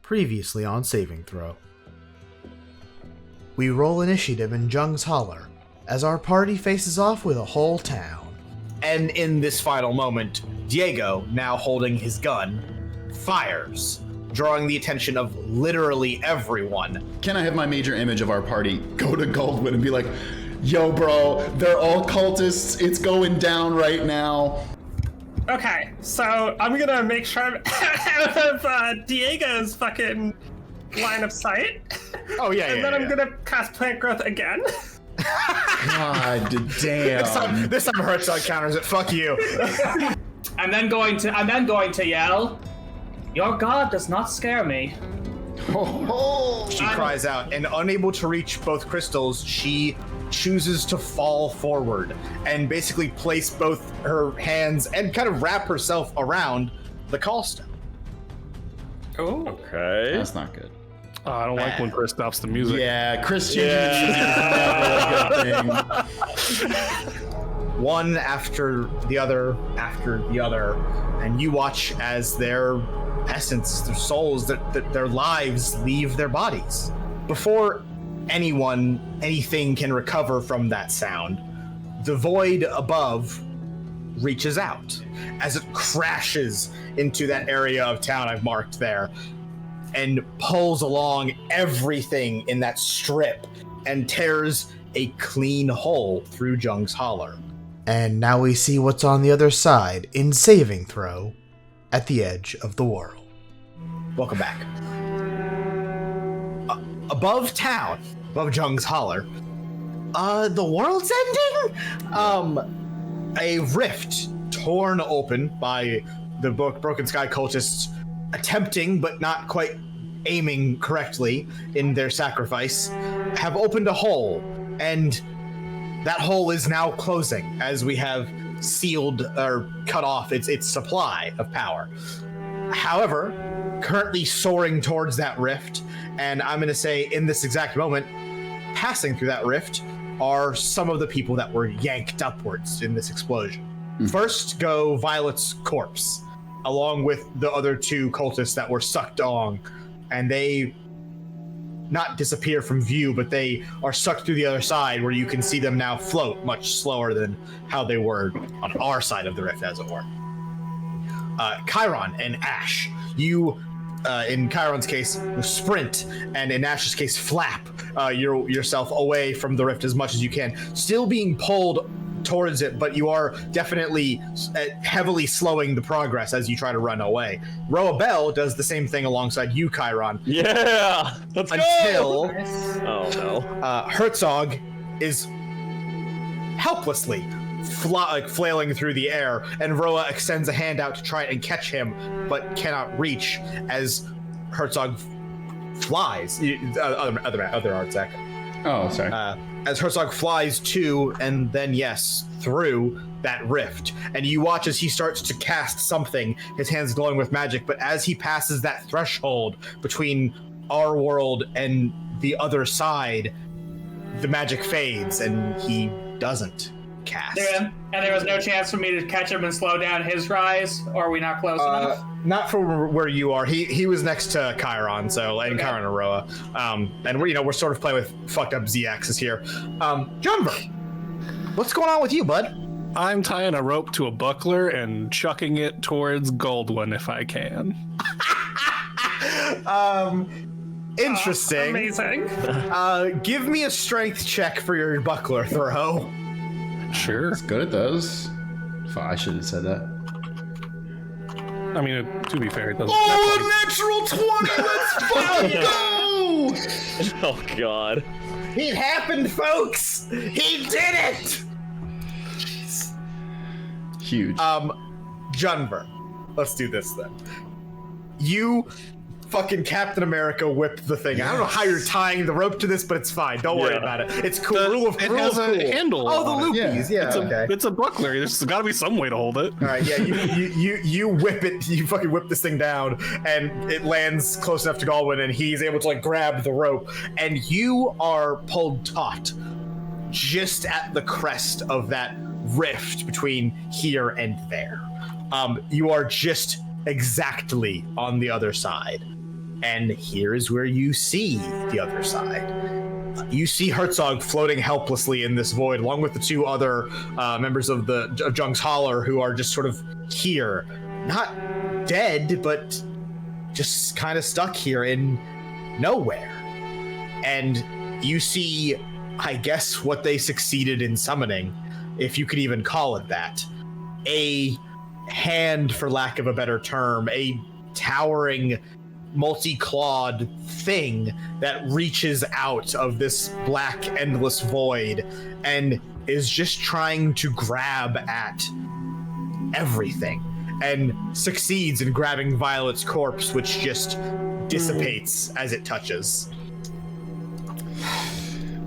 Previously on Saving Throw. We roll initiative in Jung's Holler as our party faces off with a whole town. And in this final moment, Diego, now holding his gun, fires, drawing the attention of literally everyone. Can I have my major image of our party go to Goldwyn and be like, yo bro, they're all cultists, it's going down right now. Okay, so I'm gonna make sure I'm out of Diego's fucking line of sight. Oh yeah, and then I'm gonna cast Plant Growth again. God damn. This time Herzog counters it. Fuck you. I'm then going to yell, "Your god does not scare me." She cries out, and unable to reach both crystals, she chooses to fall forward and basically place both her hands and kind of wrap herself around the callstone. Oh, okay. That's not good. I don't like when Chris stops the music. Yeah, Chris changing the music is never a good thing. One after the other, and you watch as their essence, their souls, their lives leave their bodies. Before anything can recover from that sound, the void above reaches out as it crashes into that area of town I've marked there and pulls along everything in that strip and tears a clean hole through Jung's Holler. And now we see what's on the other side in Saving Throw at the edge of the world. Welcome back. Above town, above Jung's Holler, the world's ending? A rift torn open by the Broken Sky cultists attempting, but not quite aiming correctly in their sacrifice, have opened a hole, and that hole is now closing as we have sealed or cut off its supply of power. However, currently soaring towards that rift, and I'm going to say in this exact moment, passing through that rift, are some of the people that were yanked upwards in this explosion. First go Violet's corpse, along with the other two cultists that were sucked on, and they not disappear from view, but they are sucked through the other side where you can see them now float much slower than how they were on our side of the rift, as it were. Chiron and Ash, you, in Chiron's case, sprint, and in Ash's case, flap yourself away from the rift as much as you can, still being pulled towards it, but you are definitely heavily slowing the progress as you try to run away. Roa Bell does the same thing alongside you, Chiron. Yeah! Let's until go! Oh no. Herzog is helplessly flailing through the air, and Roa extends a hand out to try and catch him, but cannot reach as Herzog flies. Other art, Zach. Oh, sorry. As Herzog flies to, and then, yes, through that rift. And you watch as he starts to cast something, his hands glowing with magic, but as he passes that threshold between our world and the other side, the magic fades, and he doesn't cast. Yeah, and there was no chance for me to catch him and slow down his rise, or are we not close enough? Not for where you are. He was next to Chiron, so and okay. Chiron and Roa. And we're sort of playing with fucked up ZXs here. Jumber, what's going on with you, bud? I'm tying a rope to a buckler and chucking it towards Goldwyn if I can. Interesting. Amazing. Give me a strength check for your buckler throw. Sure. It's good at those. I should have said that. I mean, to be fair, it doesn't. Oh, natural 20! Let's fucking go! Oh, God. It happened, folks! He did it! Huge. Junver, let's do this then. You fucking Captain America whipped the thing. Yes. I don't know how you're tying the rope to this, but it's fine. Don't worry about it. It's cool. It has a handle. Oh, the loopies. Yeah, it's a buckler. There's got to be some way to hold it. All right, yeah. You whip it. You fucking whip this thing down, and it lands close enough to Goldwyn, and he's able to grab the rope, and you are pulled taut just at the crest of that rift between here and there. You are just exactly on the other side. And here's where you see the other side. You see Herzog floating helplessly in this void, along with the two other members of Jung's Holler, who are just sort of here, not dead, but just kind of stuck here in nowhere. And you see, I guess, what they succeeded in summoning, if you could even call it that. A hand, for lack of a better term, a towering, multi-clawed thing that reaches out of this black, endless void and is just trying to grab at everything, and succeeds in grabbing Violet's corpse, which just dissipates as it touches.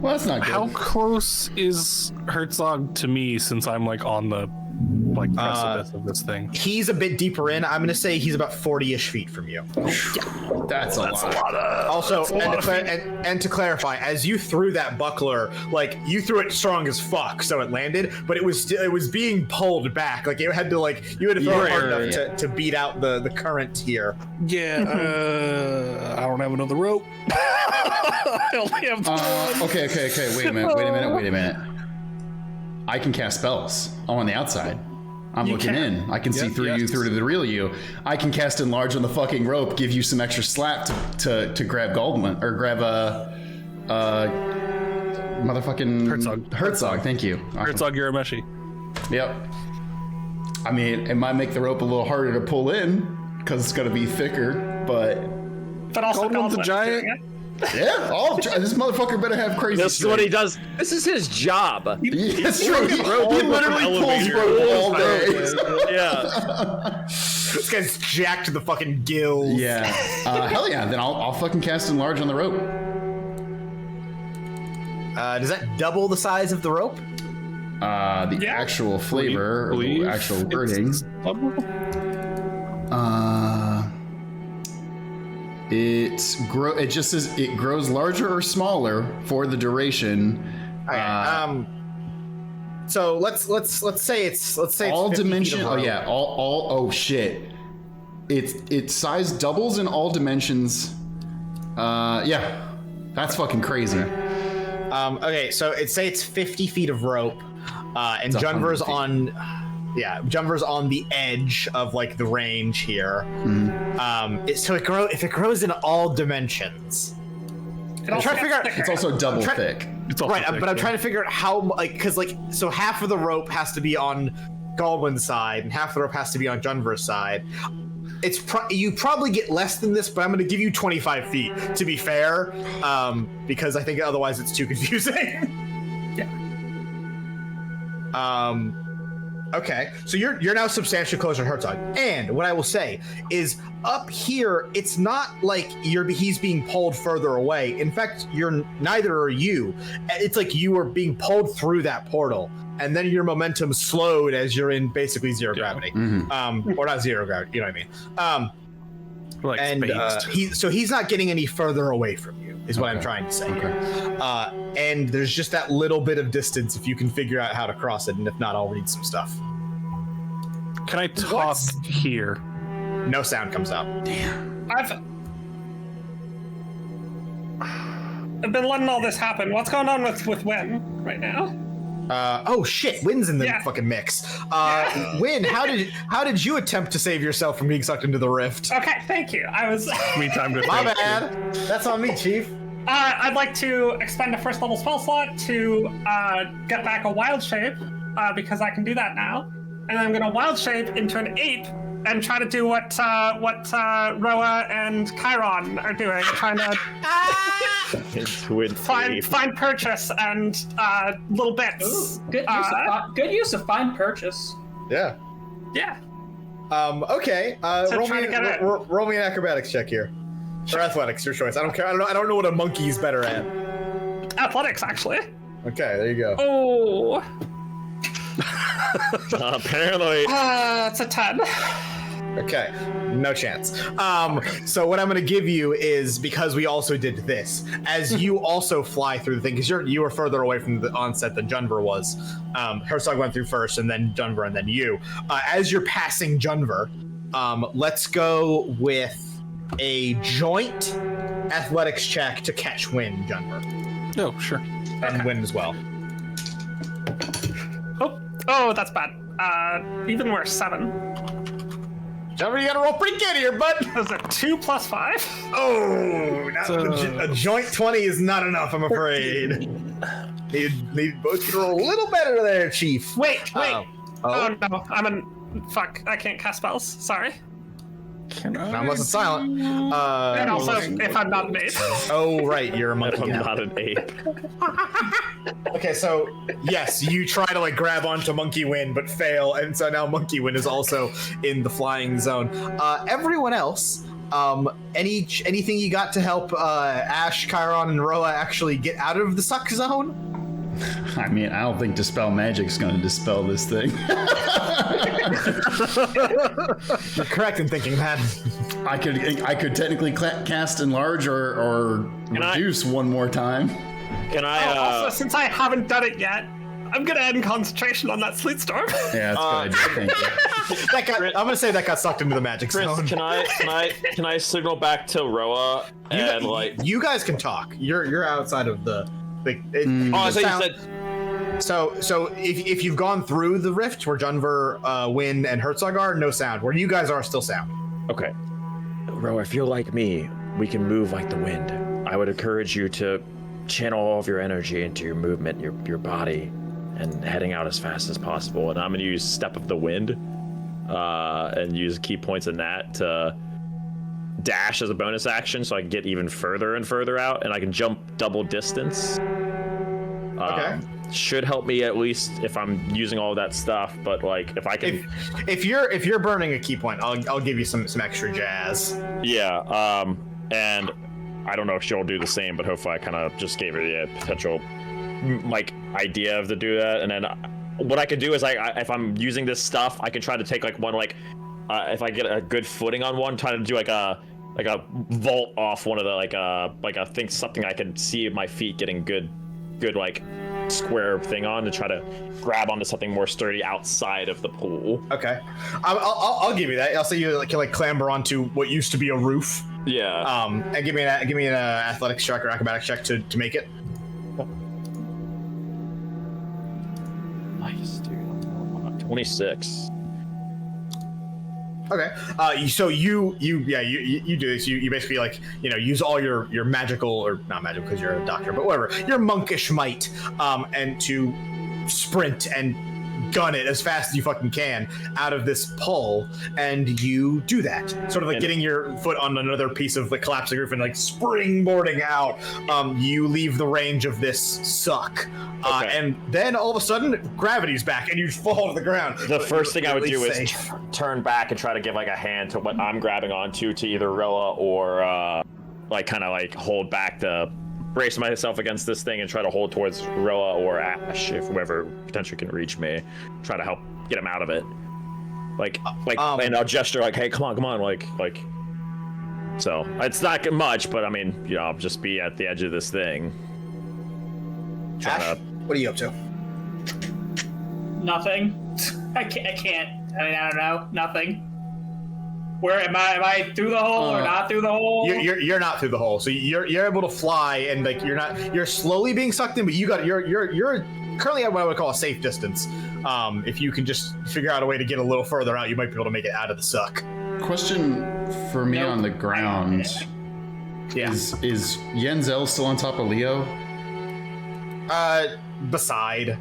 Well, that's not good. How close is Herzog to me, since I'm like on the precipice of this thing? He's a bit deeper in. I'm going to say he's about 40-ish feet from you. That's a lot. Also, and to clarify, as you threw that buckler, like, you threw it strong as fuck, so it landed, but it was being pulled back. Like, you had to throw it hard enough to beat out the current here. Yeah, I don't have another rope. I only have one. Okay. Wait a minute. I can cast spells. I'm on the outside. I'm looking in. I can see through you, through to the real you. I can cast enlarge on the fucking rope, give you some extra slack to grab Goldman, or grab motherfucking Herzog. Thank you. Herzog Urameshi. Yep. I mean, it might make the rope a little harder to pull in because it's going to be thicker, but also Goldman's a giant. yeah, this motherfucker better have crazy. This is what he does. This is his job. That's true. He literally pulls rope all day. Yeah. This guy's jacked to the fucking gills. Yeah. Hell yeah. Then I'll fucking cast enlarge on the rope. Does that double the size of the rope? The actual flavor, or the actual wording. It just says it grows larger or smaller for the duration. So let's say it's all 50 dimension. feet of Oh rope. yeah, oh shit. Its size doubles in all dimensions. Yeah, that's fucking crazy. Okay, so it's 50 feet of rope, and Junver's on. Yeah, Junver's on the edge of like the range here. So if it grows in all dimensions, I'm trying to figure out. It's also double thick. It's also thick, but I'm trying to figure out how, so half of the rope has to be on Goldwyn's side, and half the rope has to be on Junver's side. You probably get less than this, but I'm going to give you 25 feet to be fair, because I think otherwise it's too confusing. Okay, so you're now substantially closer to Herzog. And what I will say is, up here, it's not like he's being pulled further away. In fact, neither are you. It's like you are being pulled through that portal, and then your momentum slowed as you're in basically zero gravity. Or not zero gravity, you know what I mean? He's not getting any further away from you, is what I'm trying to say. And there's just that little bit of distance if you can figure out how to cross it, and if not, I'll read some stuff. Can I talk here? No sound comes out. I've been letting all this happen. What's going on with Wynn right now? Oh shit, Wynn's in the fucking mix. Wynn, how did you attempt to save yourself from being sucked into the rift? Okay, thank you. I was. Me time to My think. bad. That's on me, Chief. I'd like to expend a first level spell slot to get back a wild shape, because I can do that now. And I'm gonna wild shape into an ape and try to do what Roa and Chiron are doing, trying to find purchase and little bits. Ooh, good use of find purchase. Yeah. Yeah. Okay. Roll me an acrobatics check here. Or athletics, your choice. I don't care. I don't know what a monkey's better at. Athletics, actually. Okay, there you go. Oh. Apparently. It's a 10. Okay, no chance. So what I'm going to give you is, because we also did this, as you also fly through the thing, because you were further away from the onset than Junver was. Herzog went through first, and then Junver, and then you. As you're passing Junver, let's go with a joint athletics check to catch wind, Junver. Oh, sure. And wind as well. Oh, that's bad. Even worse, 7. Junver, you gotta roll pretty good here, bud. Those are 2 plus 5. Oh, a joint 20 is not enough, I'm afraid. Need both to roll a little better there, Chief. Wait. Oh No, fuck, I can't cast spells. Sorry. Not unless it's silent. And also, if I'm not an ape. Oh, right, you're a monkey. I'm now. not an ape. Okay, so yes, you try to like grab onto Monkey Wind but fail, and so now Monkey Wind is also in the flying zone. Everyone else, anything you got to help Ash, Chiron, and Roa actually get out of the suck zone? I mean, I don't think Dispel Magic's going to dispel this thing. You're correct in thinking that. I could technically cast Enlarge or reduce one more time. Can I? Also, since I haven't done it yet, I'm gonna end concentration on that sleet storm. Yeah, that's a good idea. Thank you. I'm gonna say that got sucked into the magic Chris, zone. can I signal back to Roa and you guys can talk. You're outside of the. So you said. So if you've gone through the rift where Junver, Wynn, and Herzog are, no sound. Where you guys are, still sound. Okay. Roa, if you're like me, we can move like the wind. I would encourage you to channel all of your energy into your movement, your body, and heading out as fast as possible. And I'm gonna use Step of the Wind, and use key points in that to dash as a bonus action, so I can get even further and further out, and I can jump double distance. Okay. Should help me at least if I'm using all of that stuff. But like, if I can, if you're burning a key point, I'll give you some extra jazz. yeah. And I don't know if she'll do the same, but hopefully I kind of just gave her the potential like idea of to do that. And then what I could do is if I'm using this stuff, I can try to take like one if I get a good footing on one, try to do like a vault off one of the like I think something I can see my feet getting good like square thing on to try to grab onto something more sturdy outside of the pool. Okay, I'll give you that. I'll say you can clamber onto what used to be a roof. Yeah. And give me an athletics check or acrobatics check to make it. Nice, dude. 26. Okay. So you do this. You basically use all your magical, or not magical because you're a doctor, but whatever, your monkish might, and to sprint and gun it as fast as you fucking can out of this pull, and you do that, sort of like getting your foot on another piece of the collapsing roof and like springboarding out. You leave the range of this suck, and then all of a sudden gravity's back and you fall to the ground. The first thing I would do is turn back and try to give like a hand to what I'm grabbing onto, to either Roa or kind of hold back to brace myself against this thing and try to hold towards Roa or Ash, if whoever potentially can reach me, try to help get him out of it. And I'll gesture like, hey, come on, like. So it's not much, but I mean, I'll just be at the edge of this thing. Ash, what are you up to? Nothing. I can't. I mean, I don't know. Nothing. Where am I? Am I through the hole or not through the hole? You're not through the hole, so you're able to fly, and you're slowly being sucked in, but you're currently at what I would call a safe distance. If you can just figure out a way to get a little further out, you might be able to make it out of the suck. Question for me on the ground. Yeah. Is Yenzel still on top of Leo? Beside.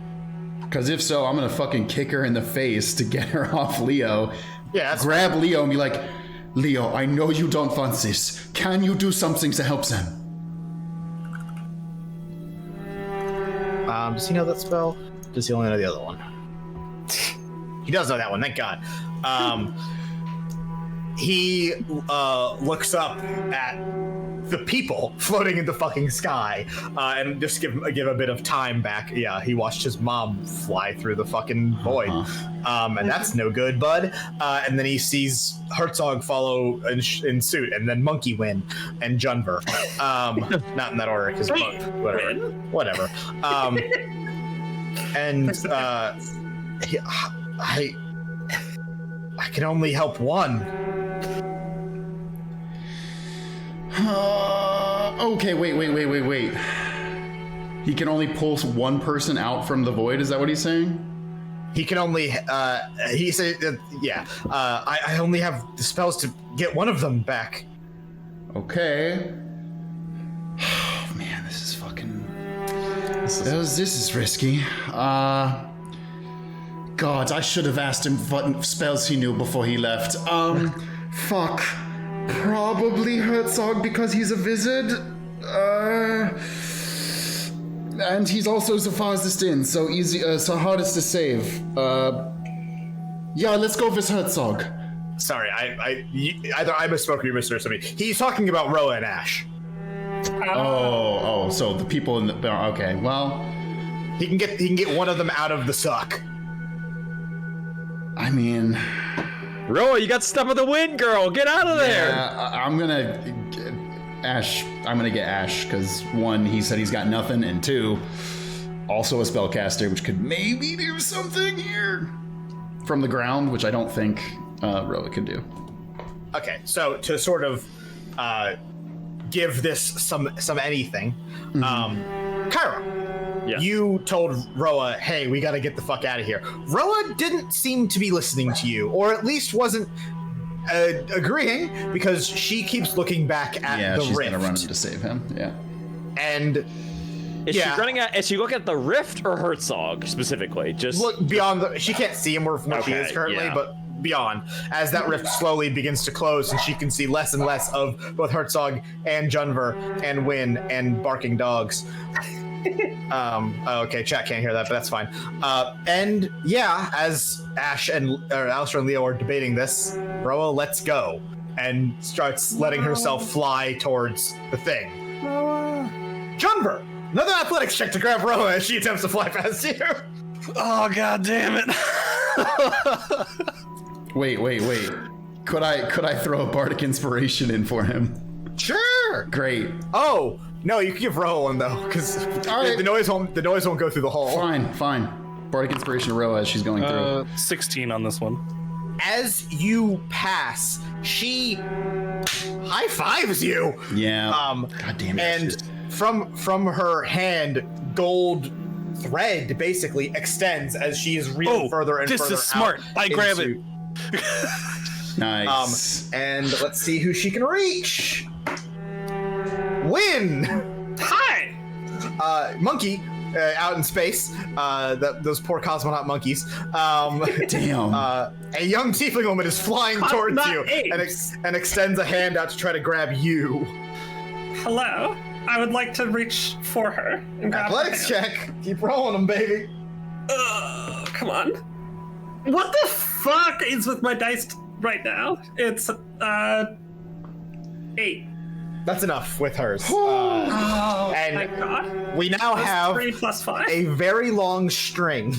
Because if so, I'm gonna fucking kick her in the face to get her off Leo. Yeah, that's grab Leo and be like, Leo, I know you don't want this. Can you do something to help them? Does he know that spell? Does he only know the other one? He does know that one, thank God. He looks up at the people floating in the fucking sky, and just give a bit of time back. Yeah, he watched his mom fly through the fucking void, and that's no good, bud. And then he sees Herzog follow in suit, and then Monkey Win and Junver. Not in that order, because whatever. And I can only help one. Okay, wait. He can only pull one person out from the void, is that what he's saying? He can only, he said, I only have the spells to get one of them back. Okay. Oh, man, this is fucking... This is risky. God, I should have asked him what spells he knew before he left. Fuck. Probably Herzog because he's a wizard. And he's also the farthest in, so easy, so hardest to save. Yeah, let's go with Herzog. Sorry, either I misspoke or you misunderstood me. He's talking about Roa and Ash. So the people in the... Okay, well... He can get one of them out of the suck. I mean... Roa, you got stuff with the wind, girl. Get out of there. I'm gonna get Ash, because one, he said he's got nothing, and two, also a spellcaster, which could maybe do something here. From the ground, which I don't think Roa could do. Okay, so to sort of give this some anything, Kyra. Yeah. You told Roa, hey, we gotta get the fuck out of here. Roa didn't seem to be listening to you, or at least wasn't agreeing, because she keeps looking back at the rift. Yeah, she's gonna run in to save him, yeah. And... Is she running at? Is she looking at the rift or Herzog specifically? Just look beyond the... She can't see him where she is currently, but beyond. As that rift slowly begins to close, and she can see less and less of both Herzog and Junver and Wynn and barking dogs. Okay, chat can't hear that, but that's fine. And yeah, as Ash and Alistair and Leo are debating this, Roa lets go and starts letting herself fly towards the thing. Junver, another athletics check to grab Roa as she attempts to fly past you. Oh, god damn it. Wait. Could I throw a bardic inspiration in for him? Sure. Great. Oh. No, you can give Roa one though, because the noise won't go through the hole. Fine. Bardic inspiration to Roa as she's going through. 16 on this one. As you pass, she high fives you. Yeah. God damn it. And from her hand, gold thread basically extends as she is reaching further and further out. This is smart. I grab it. Nice. And let's see who she can reach. Win! Hi! Monkey, out in space. Those poor cosmonaut monkeys. Damn. A young tiefling woman is flying towards you and extends a hand out to try to grab you. Hello. I would like to reach for her and grab Athletics her hand. check. Keep rolling them, baby. Come on. What the fuck is with my dice right now? It's 8. That's enough with hers. And thank God. We now have 3 plus 5. a very long string,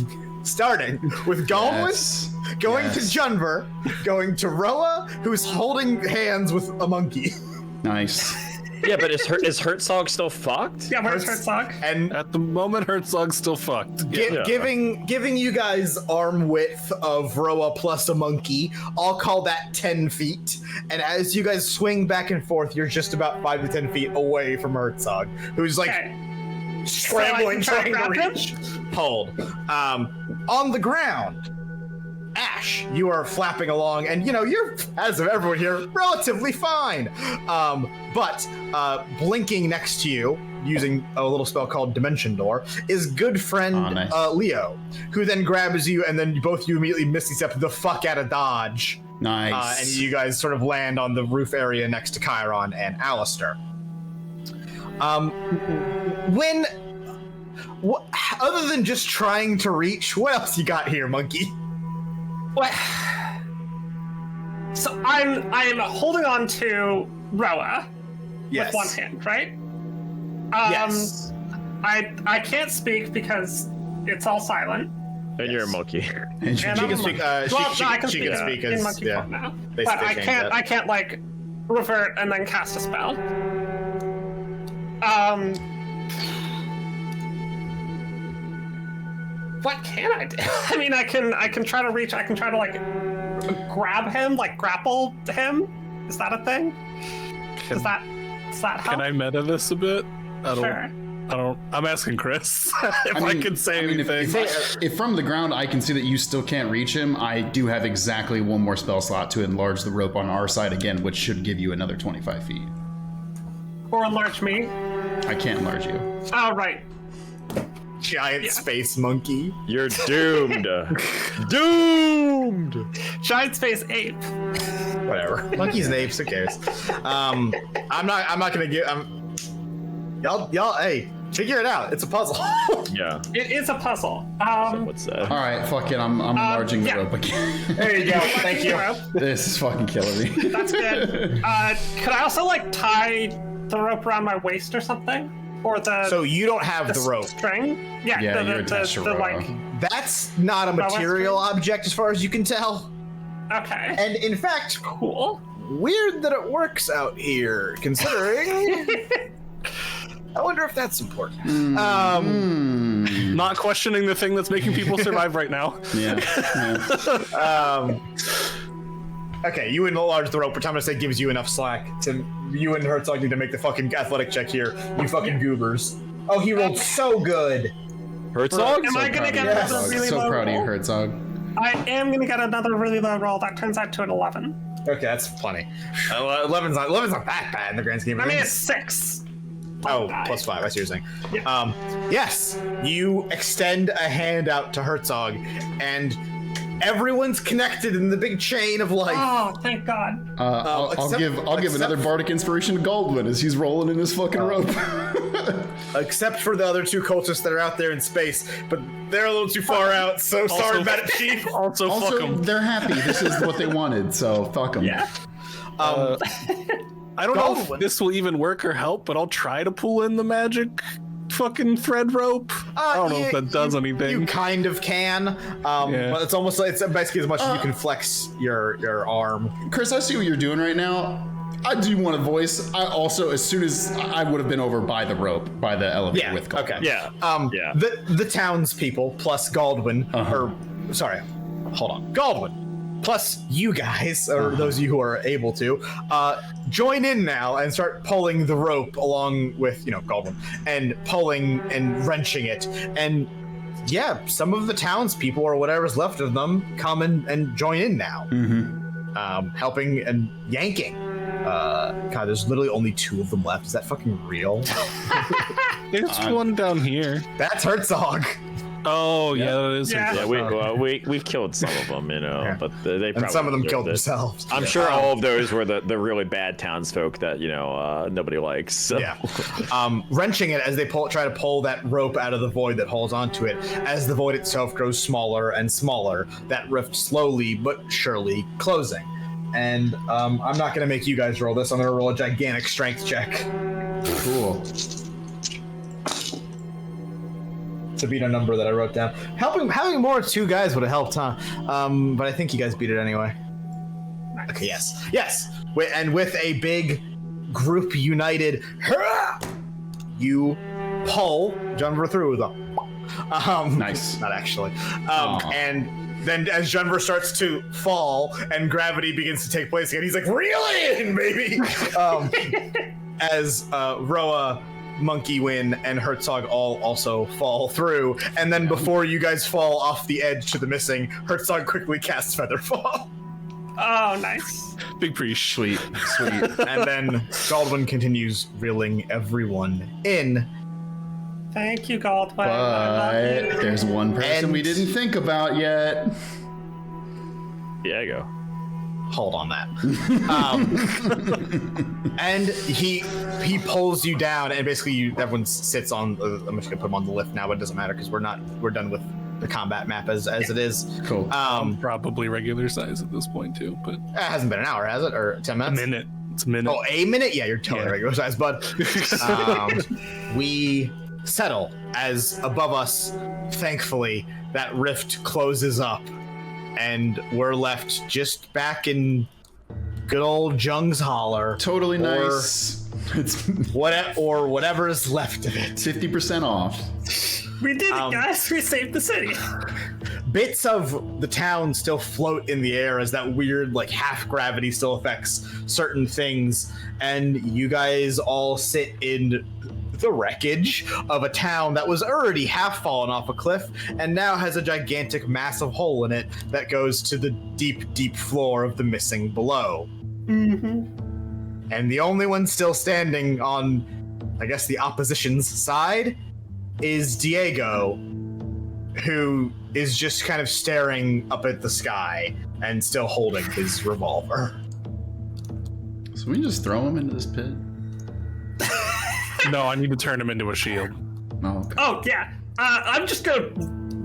starting with Galwin, going to Junver, going to Roa, who's holding hands with a monkey. Nice. Yeah, but is Herzog still fucked? Yeah, where's Herzog? And At the moment, Herzog's still fucked. giving you guys arm width of Roa plus a monkey, I'll call that 10 feet. And as you guys swing back and forth, you're just about 5 to 10 feet away from Herzog, who's like scrambling, trying to reach. Hold. On the ground, Ash, you are flapping along, and you're, as of everyone here, relatively fine. But blinking next to you, using a little spell called Dimension Door, is good friend nice. Leo, who then grabs you, and then both you immediately misty step the fuck out of dodge. Nice. And you guys sort of land on the roof area next to Chiron and Alistair. Other than just trying to reach, what else you got here, monkey? What? So I'm holding on to Roa with one hand, right? Yes. I can't speak because it's all silent. And you're a monkey. And She And can I'm a speak. monkey. She can speak speak in as monkey form now. They But I changed can't. that. I can't like revert and then cast a spell. What can I do? I mean, I can try to reach. I can try to like grab him, like grapple him. Is that a thing? Is that? Does that help? Can I meta this a bit? Sure. I'm asking Chris if I can say anything. If from the ground I can see that you still can't reach him, I do have exactly one more spell slot to enlarge the rope on our side again, which should give you another 25 feet. Or enlarge me. I can't enlarge you. Oh, right. Giant space monkey. You're doomed. Doomed. Giant space ape. Whatever. Monkeys and apes. Who cares? I'm not gonna give. Y'all. Hey, figure it out. It's a puzzle. Yeah. It is a puzzle. What's that? All right, fuck it. I'm enlarging the rope again. There you go. Thank you. This is fucking killing me. That's good. Could I also like tie the rope around my waist or something? Or the So you don't have the rope. string? Yeah. Yeah, the, you're the, attached to the, rope. like. That's not a material object as far as you can tell. Okay. And in fact, Cool. weird that it works out here, considering. I wonder if that's important. Not questioning the thing that's making people survive right now. Yeah. Okay, you enlarge the rope, which I'm gonna say gives you enough slack to you and Herzog need to make the fucking athletic check here. You fucking goobers. Oh, he rolled so good. Herzog? Am I gonna get Yes. another really So low proud of you, roll? Herzog. I am gonna get another really low roll. That turns out to an 11. Okay, that's plenty. 11's not that bad in the grand scheme of I mean, things. it's 6. Oh, plus 5, I see what you're saying. Yes, you extend a hand out to Herzog, and everyone's connected in the big chain of life. Oh, thank God. I'll give another bardic inspiration to Goldwyn as he's rolling in his fucking rope. Except for the other two cultists that are out there in space, but they're a little too far out, so sorry about it, Chief. Also, fuck Also, him. they're happy. This is what they wanted, so fuck them. Yeah. I don't know if this will even work or help, but I'll try to pull in the magic fucking thread rope. I don't know if that does anything. You kind of can, but it's almost like it's basically as much as you can flex your arm. Chris, I see what you're doing right now. I do want a voice. I also, as soon as I would have been over by the rope, by the elevator with Goldwyn. Okay. Yeah. Yeah. The townspeople plus Goldwyn, or sorry, hold on, Goldwyn. Plus you guys, or those of you who are able to, join in now and start pulling the rope along with, Goldwyn, and pulling and wrenching it. And yeah, some of the townspeople or whatever's left of them come and join in now. Helping and yanking. God, there's literally only 2 of them left. Is that fucking real? There's one down here. That's Herzog. Oh, yeah, that is. Yeah. Yeah, we've killed some of them, but they probably And some of them deserved killed it. themselves. I'm sure all of those were the really bad townsfolk that nobody likes. So. Yeah. Wrenching it as they try to pull that rope out of the void that holds onto it. As the void itself grows smaller and smaller, that rift slowly but surely closing. And I'm not going to make you guys roll this. I'm going to roll a gigantic strength check Cool. to beat a number that I wrote down. Having more 2 guys would have helped, huh? But I think you guys beat it anyway. Okay, yes. And with a big group united, you pull Junver through them. Nice. Not actually. And then as Junver starts to fall and gravity begins to take place again, he's like, reel it in, baby! As Roa, Monkey Win, and Herzog all also fall through. And then before you guys fall off the edge to the missing, Herzog quickly casts Featherfall. Oh, nice. Big preach. Sweet. And then Goldwyn continues reeling everyone in. Thank you, Goldwyn. I love But you. there's one person we didn't think about yet. Diego. Hold on that. And he pulls you down, and basically everyone sits on. I'm just gonna put him on the lift now, but it doesn't matter because we're done with the combat map as it is. Cool. Probably regular size at this point, too, but It hasn't been an hour, has it, or 10 a minutes? minute. It's a minute. Oh, a minute? Yeah, you're totally regular size, bud. We settle as above us, thankfully, that rift closes up, and we're left just back in good old Jung's Holler. Totally or nice. It's whatever is left of it. 50% off. We did it, guys. We saved the city. bits of the town still float in the air as that weird, like, half gravity still affects certain things, and you guys all sit in the wreckage of a town that was already half fallen off a cliff and now has a gigantic, massive hole in it that goes to the deep, deep floor of the missing below. Mm-hmm. And the only one still standing on, I guess, the opposition's side is Diego, who is just kind of staring up at the sky and still holding his revolver. So we can just throw him into this pit? No, I need to turn him into a shield. Oh, okay. Oh, yeah. I'm just gonna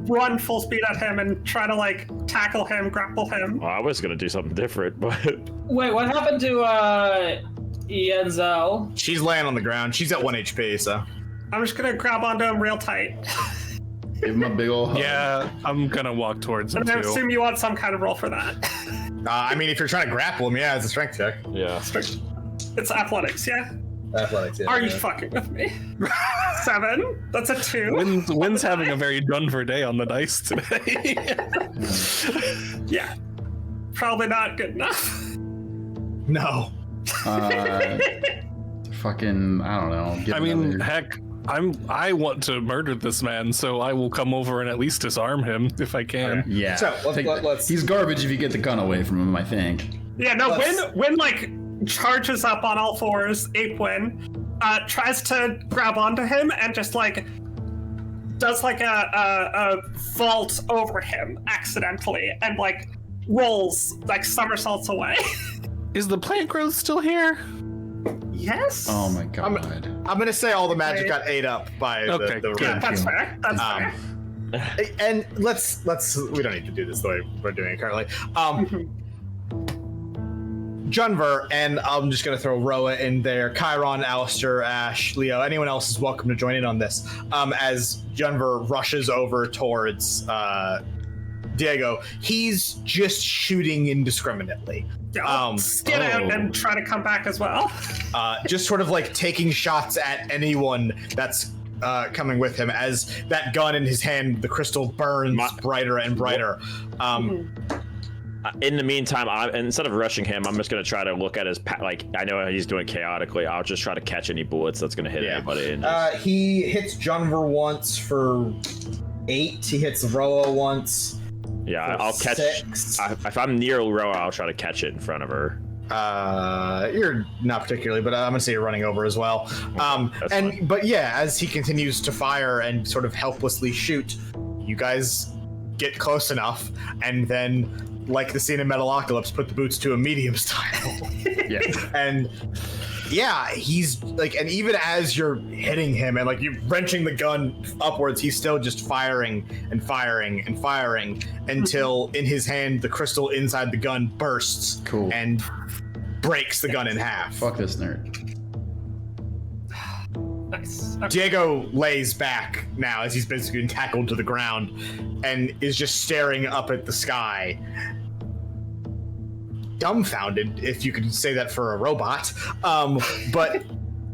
run full speed at him and try to, like, tackle him, grapple him. Well, I was gonna do something different, but Wait, what happened to Yenzel? She's laying on the ground. She's at 1 HP, so. I'm just gonna grab onto him real tight. Give him a big ol' hug. Yeah, I'm gonna walk towards him And I too. assume you want some kind of roll for that. I mean, if you're trying to grapple him, yeah, it's a strength check. yeah. It's athletics, yeah? Athletics, yeah. Are you fucking with me? 7. That's a 2. Wynn's having a very Denver day on the dice today. Yeah. Probably not good enough. No. Fucking, I don't know. Get I mean, another- heck, I want to murder this man, so I will come over and at least disarm him if I can. Yeah. So, let's- He's garbage if you get the gun away from him, I think. Yeah, no, Let's- Wynn, like, charges up on all fours, Ape Wynn, tries to grab onto him and just, like, does, like, a vault over him accidentally and, like, rolls, like, somersaults away. Is the plant growth still here? Yes? Oh my god. I'm gonna say all the magic got ate up by Okay, the good. Yeah, red. that's fair. That's fair. And let's we don't need to do this the way we're doing it currently. Junver, and I'm just gonna throw Roa in there, Chiron, Alistair, Ash, Leo, anyone else is welcome to join in on this. As Junver rushes over towards Diego, he's just shooting indiscriminately. Yeah, I'll skid out and try to come back as well. Just sort of like taking shots at anyone that's coming with him as that gun in his hand, the crystal burns brighter and brighter. In the meantime, instead of rushing him, I'm just gonna try to look at his like. I know he's doing chaotically. I'll just try to catch any bullets that's gonna hit anybody. And He hits Junver once for 8. He hits Roa once. yeah, for I'll catch. 6. If I'm near Roa, I'll try to catch it in front of her. You're not particularly, but I'm gonna say you're running over as well. fine. But yeah, as he continues to fire and sort of helplessly shoot, you guys get close enough, and then, like the scene in Metalocalypse, put the boots to a medium style. Yeah. And yeah, he's like, and even as you're hitting him and like you're wrenching the gun upwards, he's still just firing and firing and firing until in his hand the crystal inside the gun bursts and breaks the gun in half. Fuck this nerd. Nice. Okay. Diego lays back now as he's basically been tackled to the ground and is just staring up at the sky, dumbfounded, if you could say that for a robot, but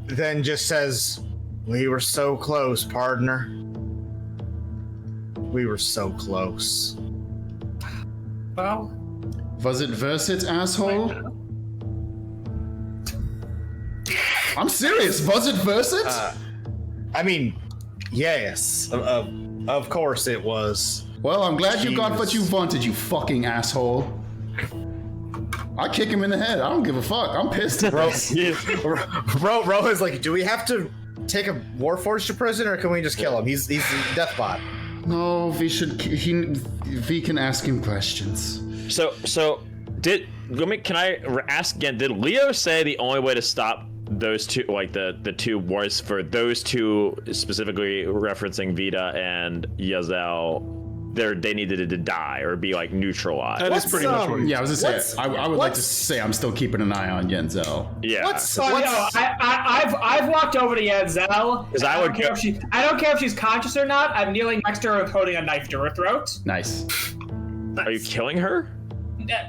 then just says, "We were so close, partner. We were so close." Well, Was it worth it, asshole? I'm serious. Was it worth it? I mean, yes, of course it was. Well, I'm glad you got Jeez. what you wanted, you fucking asshole. I kick him in the head. I don't give a fuck. I'm pissed. Roha's like, "Do we have to take a Warforged to prison, or can we just kill him? He's a deathbot." No, we should. We can ask him questions. So can I ask again? Did Leo say the only way to stop those two, like the two, was for those two, specifically referencing Vita and Yazel, they needed to die or be like neutralized? That is pretty much what. Yeah, I was gonna say. I would like to say I'm still keeping an eye on Yenzel. Yeah. I've walked over to Yenzel. 'Cause I don't care if she's conscious or not. I'm kneeling next to her, holding a knife to her throat. Nice. Are you killing her?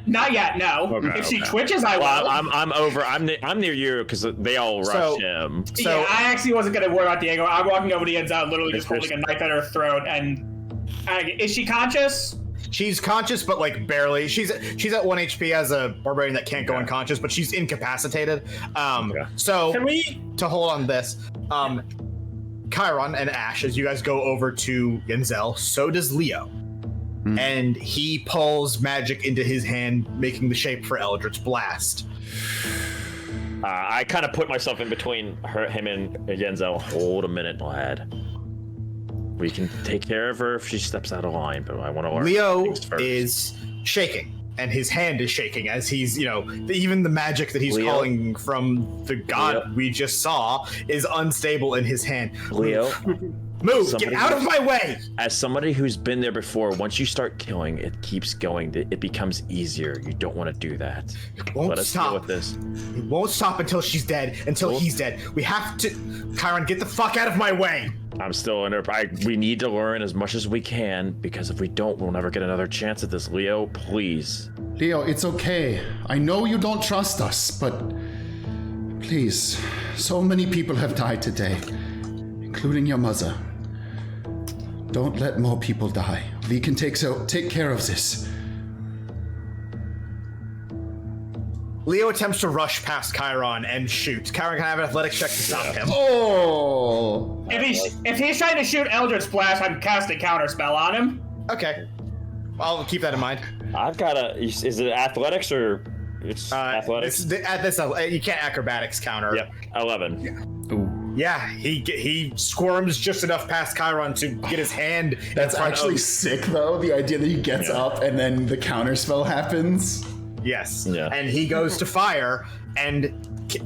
Not yet, no. Okay, if she okay. twitches, I will. Well, I'm over. I'm near you because they all rushed him. Yeah, I actually wasn't gonna worry about Diego. I'm walking over to Yenzel, literally just holding a knife at her throat. And is she conscious? She's conscious, but like barely. She's at 1 HP as a barbarian that can't go unconscious, but she's incapacitated. So Can we? to hold on this, Chiron and Ash, as you guys go over to Yenzel, so does Leo. And he pulls magic into his hand, making the shape for Eldritch Blast. I kind of put myself in between him and Yenzel. Hold a minute, lad. We can take care of her if she steps out of line, but I want to learn. Leo is shaking, and his hand is shaking as he's, even the magic that he's calling from the god we just saw is unstable in his hand. Leo, move! Get out of my way! As somebody who's been there before, once you start killing, it keeps going. It becomes easier. You don't want to do that. It won't Let us stop. deal with this. It won't stop until she's dead, until he's dead. We have to... Chiron, get the fuck out of my way! I'm still in her. We need to learn as much as we can, because if we don't, we'll never get another chance at this. Leo, please. Leo, it's okay. I know you don't trust us, but please, so many people have died today, including your mother. Don't let more people die. We can take care of this. Leo attempts to rush past Chiron and shoot. Chiron can I have an athletics check to stop him. Oh! If he's trying to shoot Eldritch Blast, I'm casting Counterspell on him. Okay. I'll keep that in mind. I've got is it athletics or it's athletics? At this level, you can't acrobatics counter. Yep, 11. Yeah. Ooh. Yeah, he squirms just enough past Chiron to get his hand. That's actually sick, though. The idea that he gets up and then the counterspell happens. Yes. Yeah. And he goes to fire, and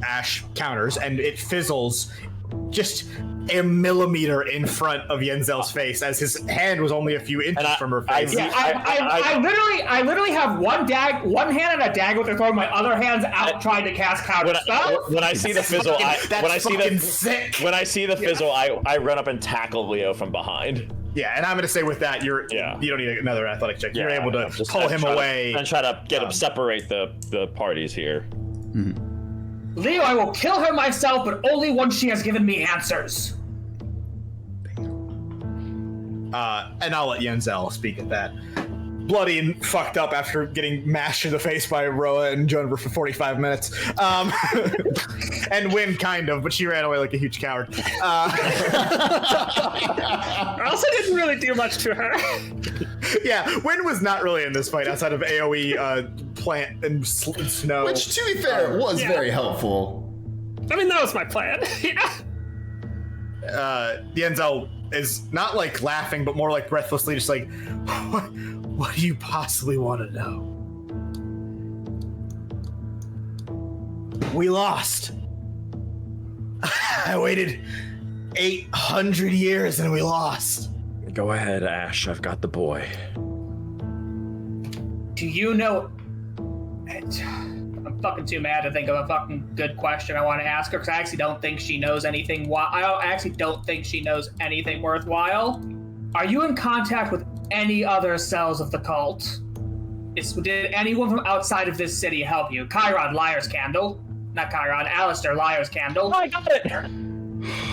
Ash counters, and it fizzles just a millimeter in front of Yenzel's face, as his hand was only a few inches from her face. I literally have one hand on a dagger with her throwing, my other hand's out trying to cast Counterspell. When I see the fizzle, sick. When I see the fizzle, I run up and tackle Leo from behind. Yeah, and I'm gonna say with that, you don't need another athletic check. You're able to pull him away and try to get him separate the parties here. Mm-hmm. Leo, I will kill her myself, but only once she has given me answers. And I'll let Yenzel speak at that. Bloody and fucked up after getting mashed in the face by Roa and Joan for 45 minutes. And Win kind of, but she ran away like a huge coward. I also didn't really do much to her. Yeah, Win was not really in this fight outside of AoE plant and snow. Which, to be fair, was very helpful. I mean, that was my plan. Yenzel is not like laughing, but more like breathlessly, just like, what do you possibly want to know? We lost. I waited 800 years and we lost. Go ahead, Ash. I've got the boy. Do you know... I'm fucking too mad to think of a fucking good question I want to ask her, because I actually don't think she knows anything. I actually don't think she knows anything worthwhile. Are you in contact with any other cells of the cult? Did anyone from outside of this city help you? Chiron, Liar's Candle. Not Chiron, Alistair, Liar's Candle. Oh, I got it!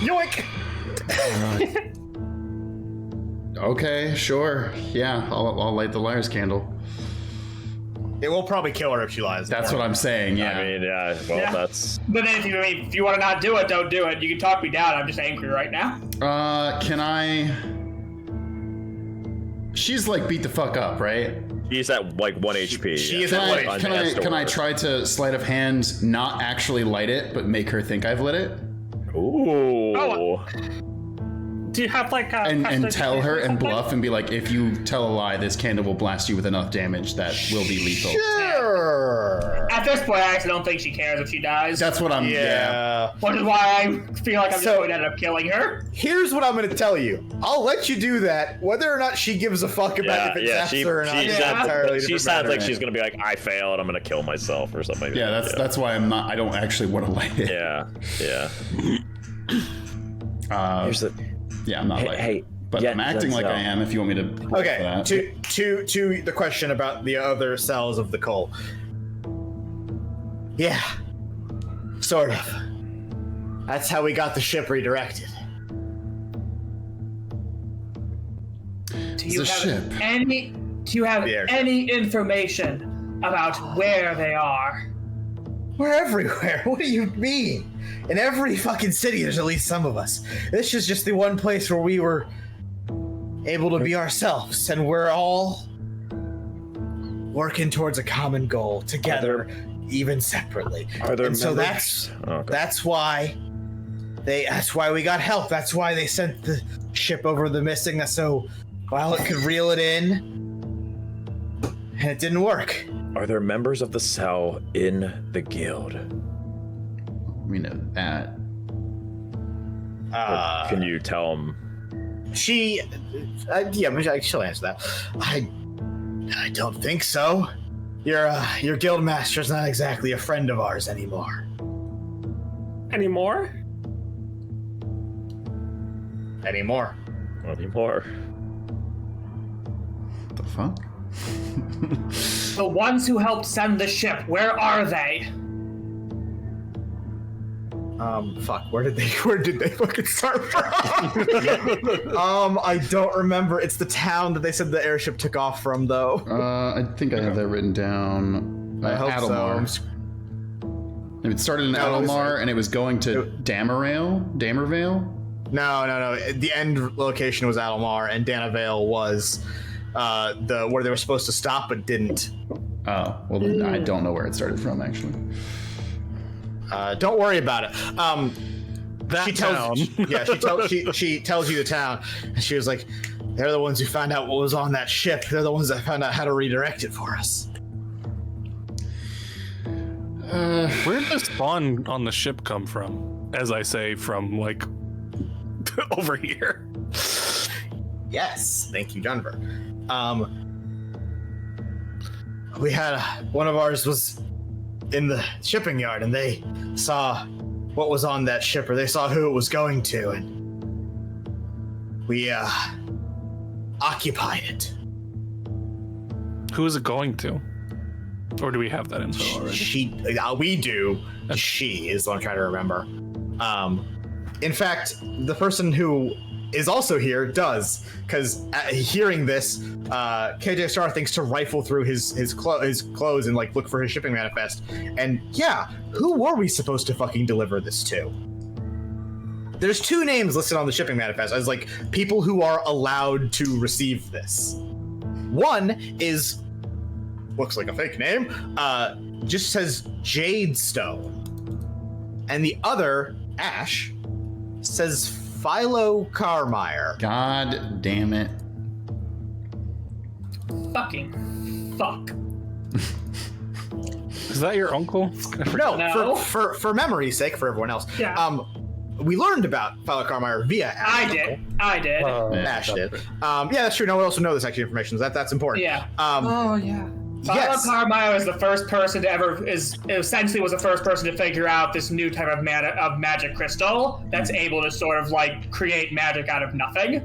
Yoink! Okay, sure. Yeah, I'll light the liar's candle. It will probably kill her if she lies. That's what I'm saying, yeah. I mean, that's... But then if you want to not do it, don't do it. You can talk me down. I'm just angry right now. Can I... She's like beat the fuck up, right? He's at like 1 HP. She is at 1 HP. Can I try to sleight of hand not actually light it, but make her think I've lit it? Ooh. Oh. Do you have like a... And tell her and bluff and be like, if you tell a lie, this candle will blast you with enough damage that will be lethal. Sure. At this point, I actually don't think she cares if she dies. That's what I'm... Yeah. Which is why I feel like I'm just going to end up killing her. Here's what I'm going to tell you. I'll let you do that, whether or not she gives a fuck about if it's her or not. She sounds like she's going to be like, I failed, I'm going to kill myself or something. Yeah, that's why I don't actually want to light it. Yeah. Here's the... Yeah, I'm not but I'm acting like I am if you want me to... Okay, to the question about the other cells of the cult. Yeah, sort of. That's how we got the ship redirected. Do you Do you have The airship. any information about where they are? We're everywhere. What do you mean? In every fucking city, there's at least some of us. This is just the one place where we were able to be ourselves, and we're all working towards a common goal together, even separately. Are there and so members? that's why we got help. That's why they sent the ship over the missing, so Violet could reel it in, and it didn't work. Are there members of the cell in the guild? We know that. Or can you tell them? She'll answer that. I don't think so. Your guild master's not exactly a friend of ours anymore. Anymore? Anymore. What the fuck? The ones who helped send the ship, where are they? Where did they fucking start from? I don't remember. It's the town that they said the airship took off from, though. I think I have that written down. I hope Adelmar. so. It started in Adelmar, and it was going to Damervale? No. The end location was Adelmar, and Danavale was where they were supposed to stop but didn't. Oh, well, then I don't know where it started from, actually. Don't worry about it. She tells you the town, and she was like, "They're the ones who found out what was on that ship. They're the ones that found out how to redirect it for us." Where did the spawn on the ship come from? As I say, from like over here. Yes, thank you, Denver. We had one of ours was in the shipping yard, and they saw what was on that ship, or they saw who it was going to, and we occupied it. Who is it going to? Or do we have that info already? We do. She is what I'm trying to remember. In fact, the person who is also here does, because hearing this, KJ Star thinks to rifle through his clothes and like look for his shipping manifest. And yeah, who were we supposed to fucking deliver this to? There's 2 names listed on the shipping manifest as like people who are allowed to receive this. One is looks like a fake name, just says Jadestone, and the other, Ash, says Philo Carmire. God damn it. Fucking fuck. Is that your uncle? No. For memory's sake, for everyone else. Yeah. We learned about Philo Carmire via Ash. I did. Ash did. Yeah, that's true. No one else would know this actually information. So that's important. Yeah. Yeah. Philo Carmire is the first person to essentially was the first person to figure out this new type of magic crystal that's able to sort of like create magic out of nothing.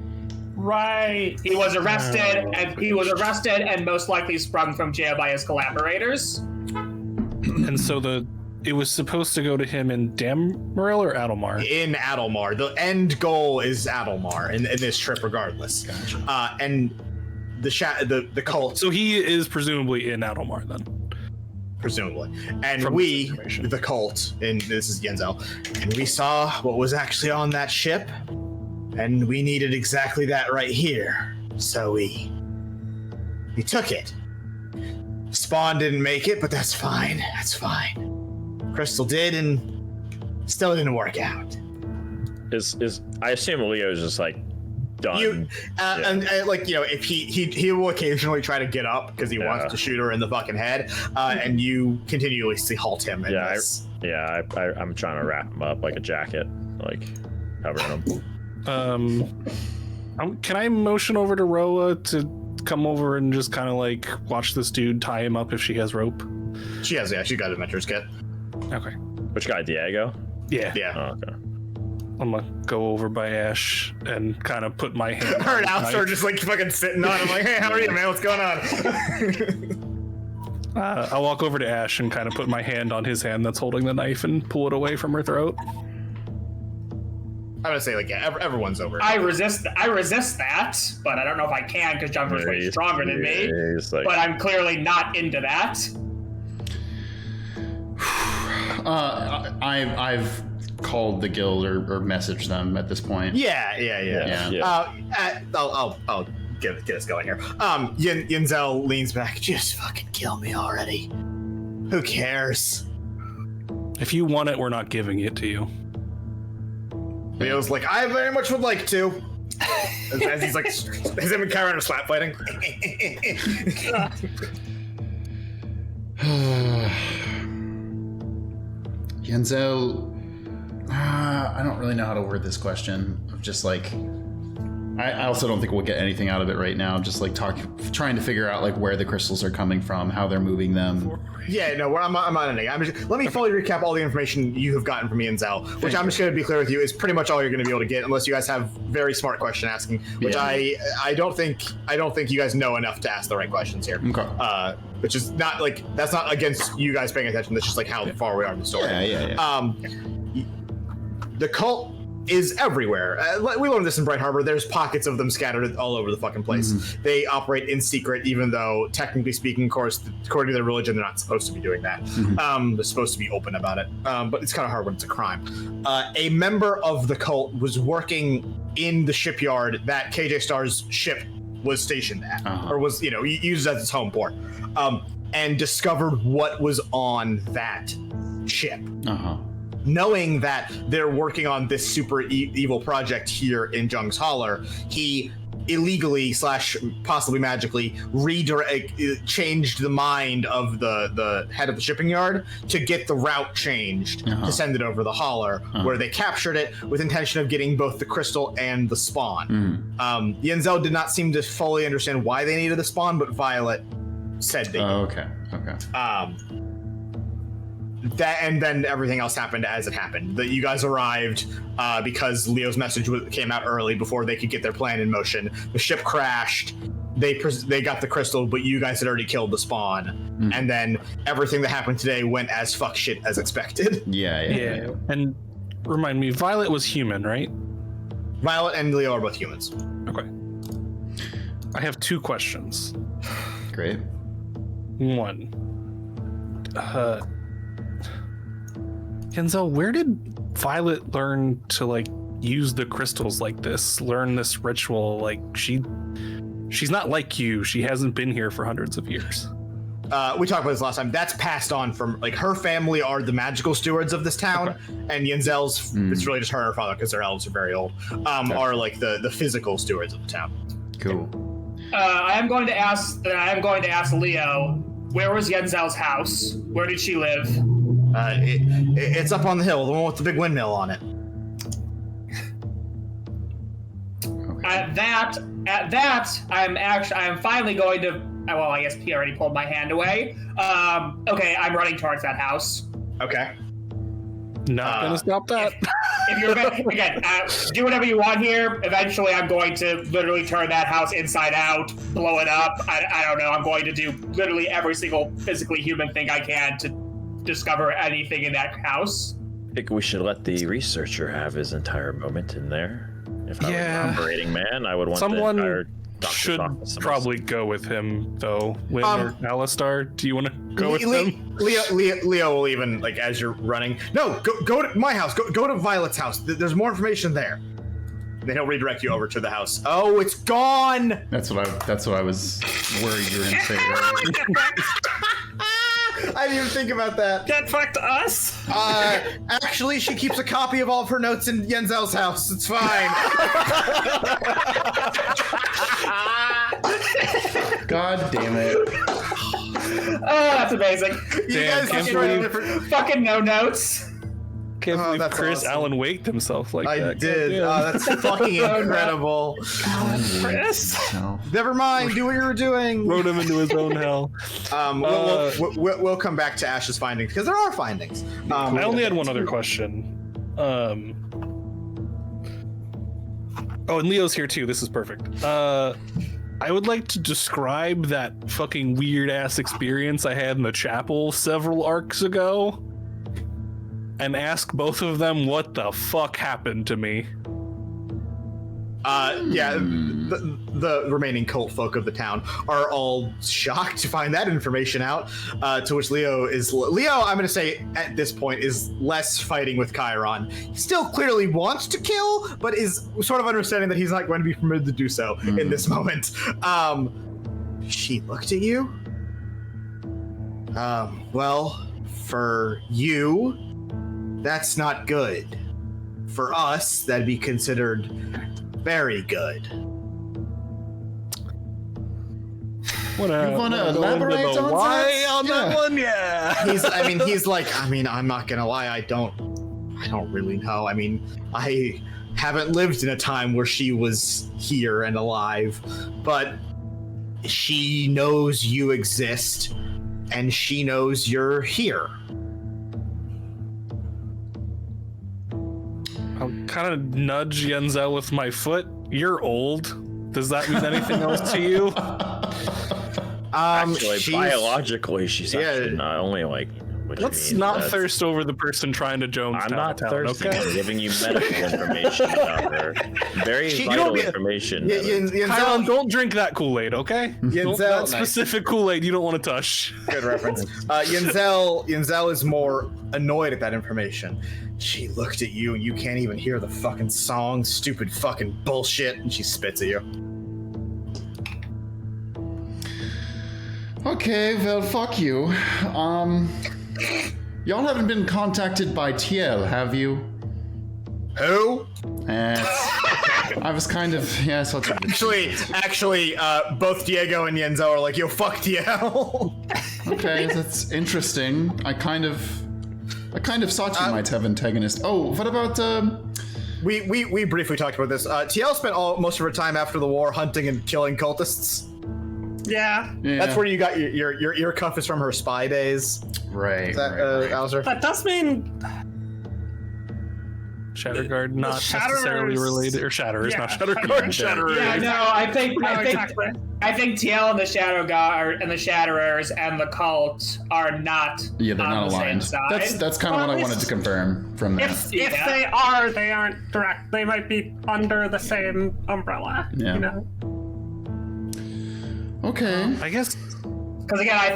Right. He was arrested and most likely sprung from jail by his collaborators. And so it was supposed to go to him in Dameril or Adelmar? In Adelmar. The end goal is Adelmar in this trip regardless. Gotcha. And the cult. So he is presumably in Adelmar then. Presumably. And From we, the cult, and this is Yenzel, and we saw what was actually on that ship, and we needed exactly that right here. So we took it. Spawn didn't make it, but that's fine. That's fine. Crystal did, and still didn't work out. Is I assume Leo's just like done. And like, you know, if he will occasionally try to get up because he wants to shoot her in the fucking head, and you continuously halt him. I'm trying to wrap him up like a jacket, like covering him. Can I motion over to Roa to come over and just kind of like watch this dude tie him up if she has rope? She has, she got adventurer's kit. Okay. Which guy, Diego? Yeah. Oh, okay. I'm gonna go over by Ash and kind of put my hand. Her and Alistair just like fucking sitting on him, like, hey, how are you, man? What's going on? I'll walk over to Ash and kind of put my hand on his hand that's holding the knife and pull it away from her throat. gonna say like everyone's over. I resist that, but I don't know if I can because Jumper's way stronger than me. Like... But I'm clearly not into that. I've called the guild or messaged them at this point. Yeah. I'll get us going here. Yenzel leans back. Just fucking kill me already. Who cares? If you want it, we're not giving it to you. Leo's like, I very much would like to. As he's like, has him and Kyron are slap fighting. Yenzel, I don't really know how to word this question. Of just like, I also don't think we'll get anything out of it right now. Just like trying to figure out like where the crystals are coming from, how they're moving them. Yeah, no, I'm not ending. Let me fully recap all the information you have gotten from me and Zell, which I'm just going to be clear with you is pretty much all you're going to be able to get, unless you guys have very smart question asking, which I don't think you guys know enough to ask the right questions here. Okay. Which is not like that's not against you guys paying attention. That's just like how far we are in the story. Yeah. The cult is everywhere. We learned this in Bright Harbor. There's pockets of them scattered all over the fucking place. Mm-hmm. They operate in secret, even though, technically speaking, of course, according to their religion, they're not supposed to be doing that. Mm-hmm. They're supposed to be open about it. But it's kind of hard when it's a crime. A member of the cult was working in the shipyard that KJ Starr's ship was stationed at, or was, used as its home port, and discovered what was on that ship. Knowing that they're working on this super evil project here in Jung's Holler, he illegally / possibly magically changed the mind of the head of the shipping yard to get the route changed to send it over the Holler, where they captured it with intention of getting both the crystal and the spawn. Yenzel did not seem to fully understand why they needed the spawn, but Violet said they did. Okay. That, and then everything else happened as it happened. That you guys arrived because Leo's message came out early before they could get their plan in motion. The ship crashed. They got the crystal, but you guys had already killed the spawn. And then everything that happened today went as fuck shit as expected. Yeah. And remind me, Violet was human, right? Violet and Leo are both humans. Okay. I have 2 questions. Great. 1. Yenzel, where did Violet learn to use the crystals like this? Learn this ritual? She's not like you. She hasn't been here for hundreds of years. We talked about this last time. That's passed on from her family are the magical stewards of this town, and Yenzel's it's really just her and her father because their elves are very old. Are the physical stewards of the town. Cool. I am going to ask Leo, where was Yenzel's house? Where did she live? It's up on the hill, the one with the big windmill on it. Okay. At that, I am finally going to. Well, I guess he already pulled my hand away. Okay, I'm running towards that house. Okay. Not gonna stop that. If you're again, do whatever you want here. Eventually, I'm going to literally turn that house inside out, blow it up. I don't know. I'm going to do literally every single physically human thing I can to discover anything in that house. I think we should let the researcher have his entire moment in there. If I were an operating man, I would want someone the entire should probably go with him, though. Lynn or Alistar, do you want to go with him? Leo will even, as you're running, no, go to my house. Go to Violet's house. There's more information there. Then he'll redirect you over to the house. Oh, it's gone. That's what I was worried you were going to say. Right? I didn't even think about that. Get fucked us? Actually, she keeps a copy of all of her notes in Yenzel's house. It's fine. God damn it. Oh, that's amazing. You guys fucking no notes. Can't believe that's Chris awesome. Alan waked himself like that. I did. That's fucking incredible. Chris. Never mind. Do what you were doing. Wrote him into his own hell. We'll come back to Ash's findings because there are findings. I only had one other question. Oh, and Leo's here too. This is perfect. I would like to describe that fucking weird ass experience I had in the chapel several arcs ago. and ask both of them what the fuck happened to me. The remaining cult folk of the town are all shocked to find that information out. To which Leo, I'm going to say at this point, is less fighting with Chiron. He still clearly wants to kill, but is sort of understanding that he's not going to be permitted to do so in this moment. She looked at you. Well, for you, that's not good. For us, that'd be considered very good. You want to elaborate on why on Yeah. that one? Yeah. I'm not gonna lie, I don't really know. I haven't lived in a time where she was here and alive, but she knows you exist, and she knows you're here. I'll kind of nudge Yenzel with my foot. You're old. Does that mean anything else to you? Actually, biologically, she's actually not only like. Let's not thirst over the person trying to Jones. I'm not thirsty. Okay? I'm giving you medical information about her. Very vital information. Chiron, don't drink that Kool-Aid, okay? That specific Kool-Aid you don't want to touch. Good reference. Yenzel is more annoyed at that information. She looked at you and you can't even hear the fucking song. Stupid fucking bullshit. And she spits at you. Okay, well, fuck you. Y'all haven't been contacted by TL, have you? Who? I was kind of, so Actually, both Diego and Yenzo are like, yo, fuck TL. Okay, that's interesting. I kind of thought you might have antagonist. Oh, what about We briefly talked about this. TL spent most of her time after the war hunting and killing cultists. Yeah. That's where you got your ear cuff is from her spy days. Right. Is that, Alzer? That does mean Shatterguard not necessarily Shatterers- related, or Shatter is Yeah, not Shatterguard. Shatterer. Yeah, no, I think exactly. I think TL and the Shadow God and the Shatterers and the cult are not. Yeah, they're on not the aligned. Same side. That's kind of Well, what I at wanted to least- confirm from that. if Yeah. they aren't direct. They might be under the same umbrella. Yeah. You know. Okay. I guess Because again, I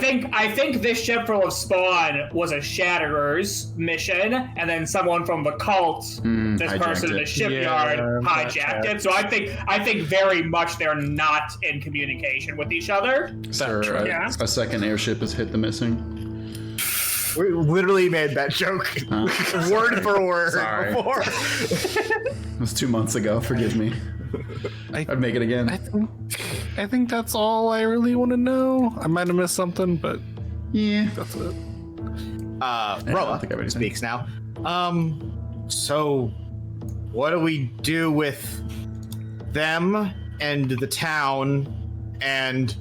think this ship full of spawn was a Shatterer's mission, and then someone from the cult, this hijacked person in the it. shipyard, Yeah, hijacked it. So I think very much they're not in communication with each other. Sir, Yeah. a second airship has hit the missing. We literally made that joke word for word Sorry. before. It was 2 months ago. Forgive me. I'd make it again. I think that's all I really want to know. I might have missed something, but Yeah. that's it. I Roa think I already speaks now. So what do we do with them and the town and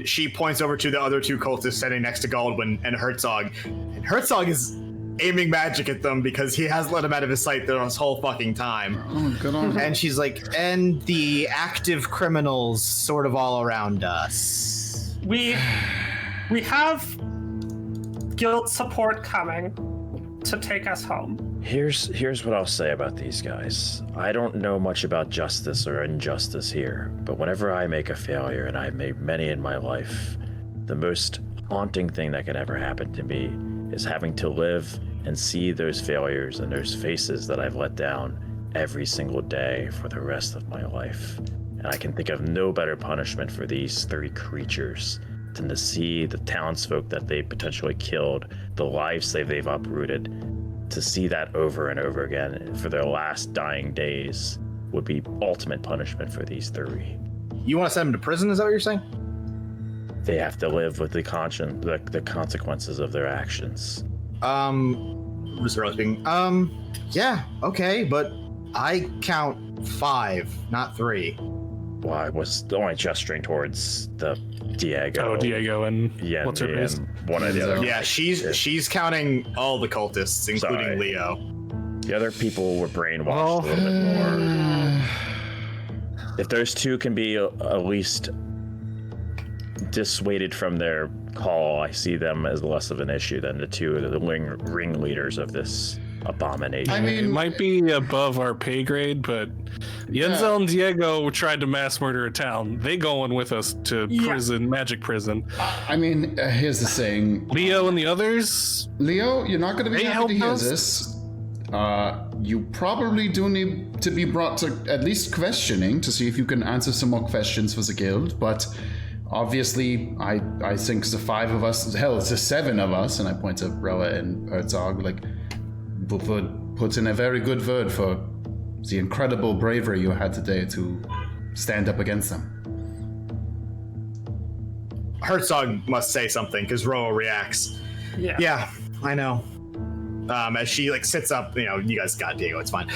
she points over to the other two cultists standing next to Galdwin and Herzog. And Herzog is aiming magic at them because he has let him out of his sight this whole fucking time. Oh, good on her. And she's like, and the active criminals sort of all around us. We have guild support coming to take us home. Here's what I'll say about these guys. I don't know much about justice or injustice here, but whenever I make a failure, and I've made many in my life, the most haunting thing that can ever happen to me is having to live and see those failures and those faces that I've let down every single day for the rest of my life. And I can think of no better punishment for these three creatures than to see the townsfolk that they potentially killed, the lives they've uprooted, to see that over and over again for their last dying days would be ultimate punishment for these three. You want to send them to prison? Is that what you're saying? They have to live with the consequences of their actions. Mr. Rose speaking. Yeah, okay, but I count 5, not 3. Well, I was only gesturing towards the Diego. Oh, Diego and Yeah, what's her face? one of the other. Yeah, she's counting all the cultists, including Sorry. Leo. The other people were brainwashed a little bit more. If those two can be at least dissuaded from their call. I see them as less of an issue than the two of the ringleaders of this abomination. I mean, It might be above our pay grade, but Yenzel and Diego tried to mass murder a town. They going with us to prison, magic prison. I mean, here's the saying. Leo and the others. Leo, you're not going to be They happy to hear helped us. this. You probably do need to be brought to at least questioning to see if you can answer some more questions for the guild. But obviously, I think the 5 of us, hell, it's the 7 of us, and I point to Roa and Herzog, like, put in a very good word for the incredible bravery you had today to stand up against them. Herzog must say something because Roa reacts. Yeah, I know. As she like sits up, you guys got Diego, it's fine.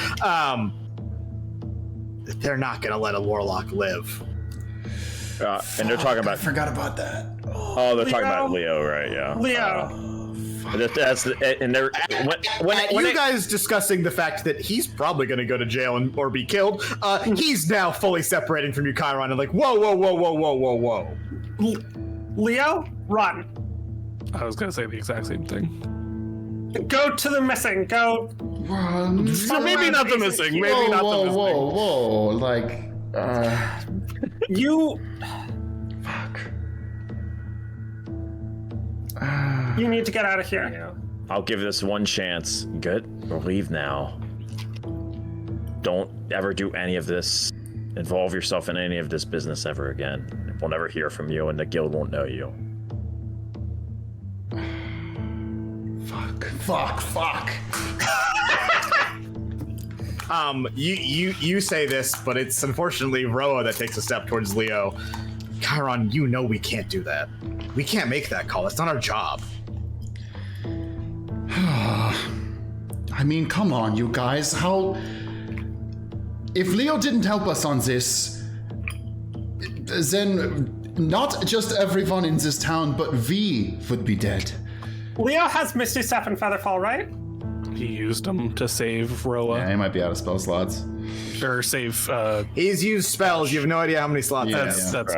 They're not gonna let a warlock live. And they're talking about. I forgot about that. Oh, they're talking about Leo, right? Yeah. Leo. That's and they're when you guys discussing the fact that he's probably going to go to jail or be killed, he's now fully separating from you, Chiron, and like, whoa. Leo, run. I was gonna say the exact same thing. Go to the missing. Go. So maybe not the missing. Maybe not the missing. Whoa, like, You. fuck. You need to get out of here. I'll give this one chance. Good. We'll leave now. Don't ever do any of this. Involve yourself in any of this business ever again. We'll never hear from you, and the guild won't know you. Fuck. You say this, but it's unfortunately Roa that takes a step towards Leo. Chiron, we can't do that. We can't make that call. It's not our job. I mean, come on, you guys. If Leo didn't help us on this, then not just everyone in this town, but we would be dead. Leo has Misty Step and Featherfall, right? He used them to save Roa. Yeah, he might be out of spell slots. Or save. He's used spells. You have no idea how many slots he has. That's.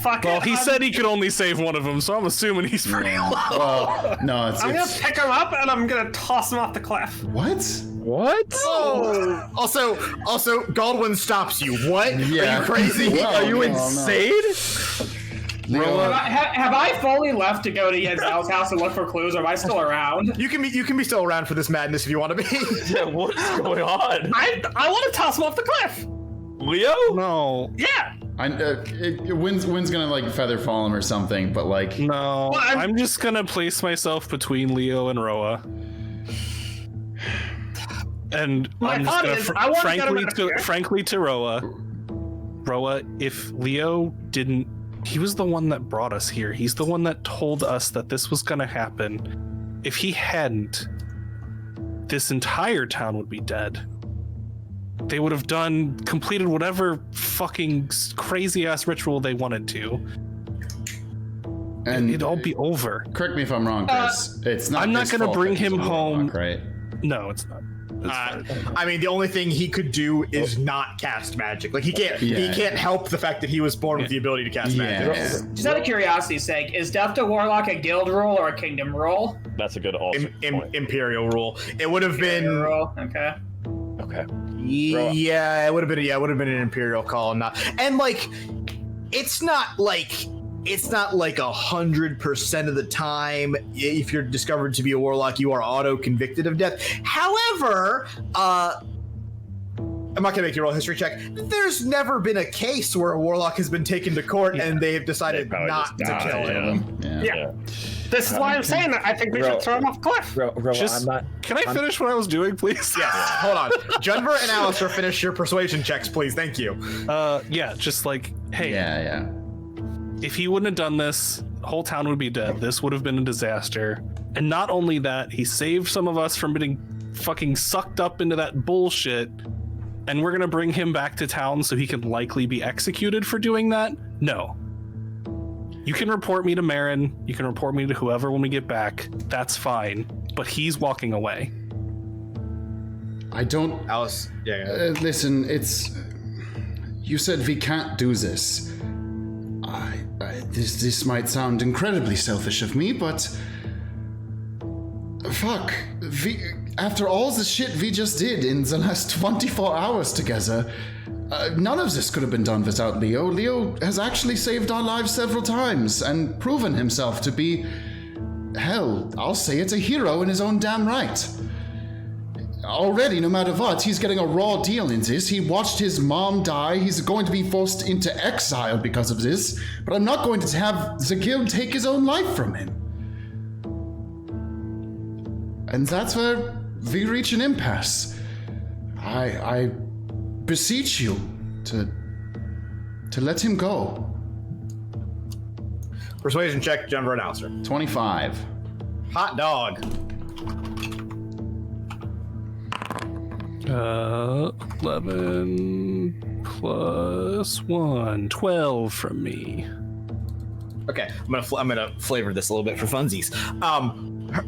Fuck Well, it. he said he could only save one of them, so I'm assuming he's pretty low. Well, no, it's. I'm gonna pick him up and I'm gonna toss him off the cliff. What? What? Oh. Also, Godwin stops you. What? Yeah. Are you crazy? Well, Are you no, insane? Leo, Have I fully left to go to Yenzel's house and look for clues, or am I still around? You can be still around for this madness if you want to be. Yeah, what's going on? I want to toss him off the cliff. Leo? No. Yeah. Wynn's gonna like feather fall him or something, but like. No. Well, I'm just gonna place myself between Leo and Roa. And My I'm just thought gonna is, I wanna get him out of here. frankly to Roa, if Leo didn't, he was the one that brought us here. He's the one that told us that this was gonna happen. If he hadn't, this entire town would be dead. They would have completed whatever fucking crazy ass ritual they wanted to. And it'd all be over. Correct me if I'm wrong, Chris. It's not. I'm not his gonna fault bring that he's him a warlock, home. right? No, it's not. I mean, the only thing he could do is not cast magic. Like he can't. He can't help the fact that he was born with the ability to cast magic. Just out of curiosity's sake, is Death to Warlock a guild rule or a kingdom rule? That's a good point. Imperial rule. It would have been. Rule? Okay. Okay. Yeah, it would have been. Yeah, it would have been an Imperial call, and like, it's not like 100% of the time. If you're discovered to be a warlock, you are auto convicted of death. However, I'm not gonna make you roll a history check. There's never been a case where a warlock has been taken to court and they've decided not to kill him. Yeah. This is why I'm saying that I think we should throw him off the cliff. Can I finish what I was doing, please? Yes. Hold on. Junver and Alistair, finish your persuasion checks, please. Thank you. Yeah, just like, hey. Yeah. If he wouldn't have done this, the whole town would be dead. This would have been a disaster. And not only that, he saved some of us from getting fucking sucked up into that bullshit. And we're gonna bring him back to town so he can likely be executed for doing that? No. You can report me to Marin. You can report me to whoever when we get back. That's fine. But he's walking away. I don't. Alice. Yeah. Listen, it's. You said we can't do this. This might sound incredibly selfish of me, but fuck. After all the shit we just did in the last 24 hours together, none of this could have been done without Leo. Leo has actually saved our lives several times and proven himself to be, hell, I'll say it, a hero in his own damn right. Already, no matter what, he's getting a raw deal in this. He watched his mom die. He's going to be forced into exile because of this. But I'm not going to have the guild take his own life from him. And that's where we reach an impasse. I beseech you to let him go. Persuasion check, Jumper and Alistair. 25. Hot dog. 11 plus 1, 12 from me. Okay, I'm gonna flavor this a little bit for funsies.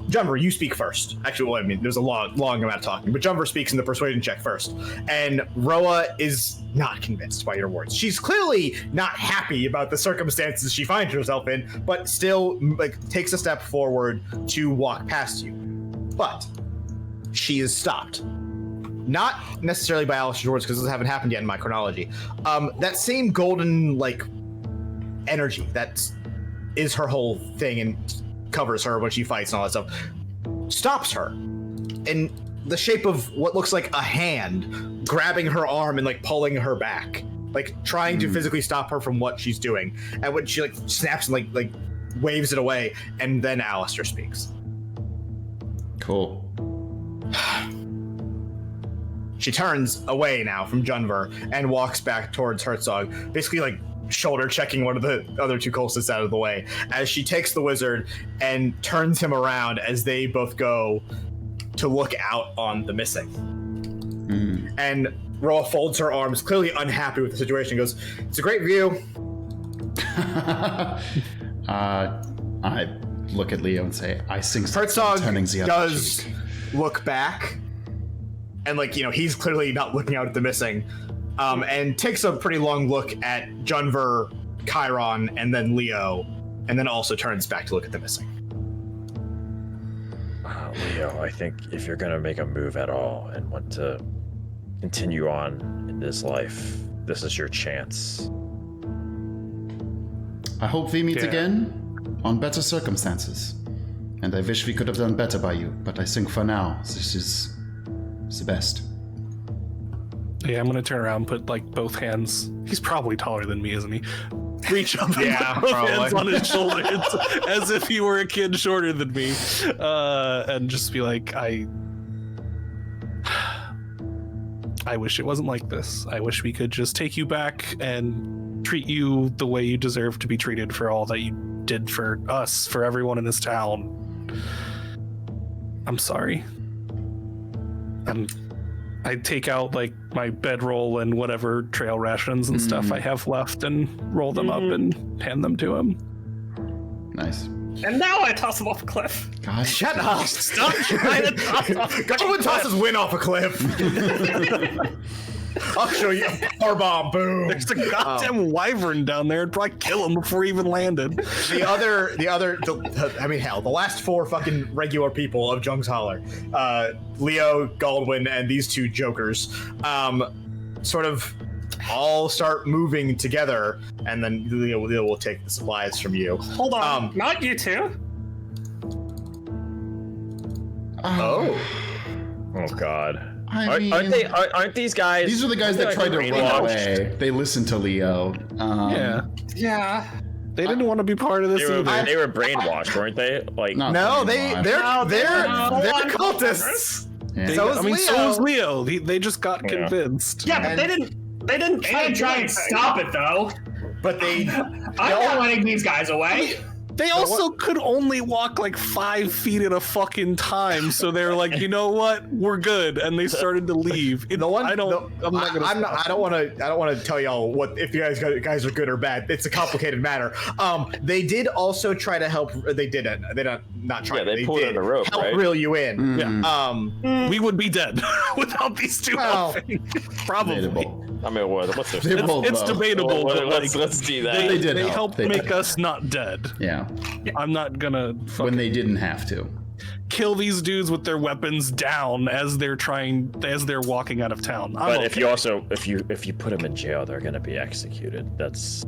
Jumper, you speak first. Actually, well, I mean, there's a long amount of talking, but Jumper speaks in the persuasion check first, and Roa is not convinced by your words. She's clearly not happy about the circumstances she finds herself in, but still takes a step forward to walk past you. But she is stopped. Not necessarily by Alistair's words, because this haven't happened yet in my chronology. That same golden energy that is her whole thing and covers her when she fights and all that stuff stops her in the shape of what looks like a hand grabbing her arm and pulling her back, trying to physically stop her from what she's doing. And when she snaps and waves it away, and then Alistair speaks. Cool. She turns away now from Junver and walks back towards Herzog, basically shoulder checking one of the other two cultists out of the way as she takes the wizard and turns him around as they both go to look out on the missing. And Roa folds her arms, clearly unhappy with the situation, goes, "It's a great view." I look at Leo and say, I sing Herzog turning the other does cheek. look back, and he's clearly not looking out at the missing, and takes a pretty long look at Junver, Chiron, and then Leo, and then also turns back to look at the missing. Leo, I think if you're gonna make a move at all and want to continue on in this life, this is your chance. I hope we meet again on better circumstances. And I wish we could have done better by you, but I think for now, this is the best. Yeah, I'm gonna turn around and put both hands. He's probably taller than me, isn't he? Reach up and put both hands on his shoulders as if he were a kid shorter than me, and just be like, I wish it wasn't like this. I wish we could just take you back and treat you the way you deserve to be treated for all that you did for us, for everyone in this town. I'm sorry. And I take out my bedroll and whatever trail rations and stuff I have left and roll them up and hand them to him. Nice. And now I toss him off a cliff. God. Shut up! Stop trying to toss off. Everyone tosses Win off a cliff. I'll show you a power bomb. Boom. There's a goddamn wyvern down there. It'd probably kill him before he even landed. The last four fucking regular people of Jung's Holler, Leo, Galdwin, and these two jokers, sort of all start moving together, and then Leo will take the supplies from you. Hold on, not you two. Oh God. Aren't these guys? These are the guys that tried to run away. They listened to Leo. Yeah. They didn't want to be part of this either. They were brainwashed, weren't they? no, they're cultists. Yeah. So is Leo. They just got convinced. Yeah, but they didn't try and stop it though. But I'm not letting these guys away. They also could only walk 5 feet at a fucking time, so they're like, you know what, we're good, and they started to leave. I don't want to tell y'all what if you guys are good or bad. It's a complicated matter. They did also try to help. They didn't. They not try. Yeah, they pulled on the rope, help right? reel you in. Yeah. We would be dead without these two helping. Probably. I mean, what's They rolled It's low. debatable, but like, let's do that. They did they help. helped They make did. us not dead. Yeah, I'm not gonna when they didn't have to. kill these dudes with their weapons down as they're walking out of town. I'm But okay. if you also if you put them in jail, they're gonna be executed. That's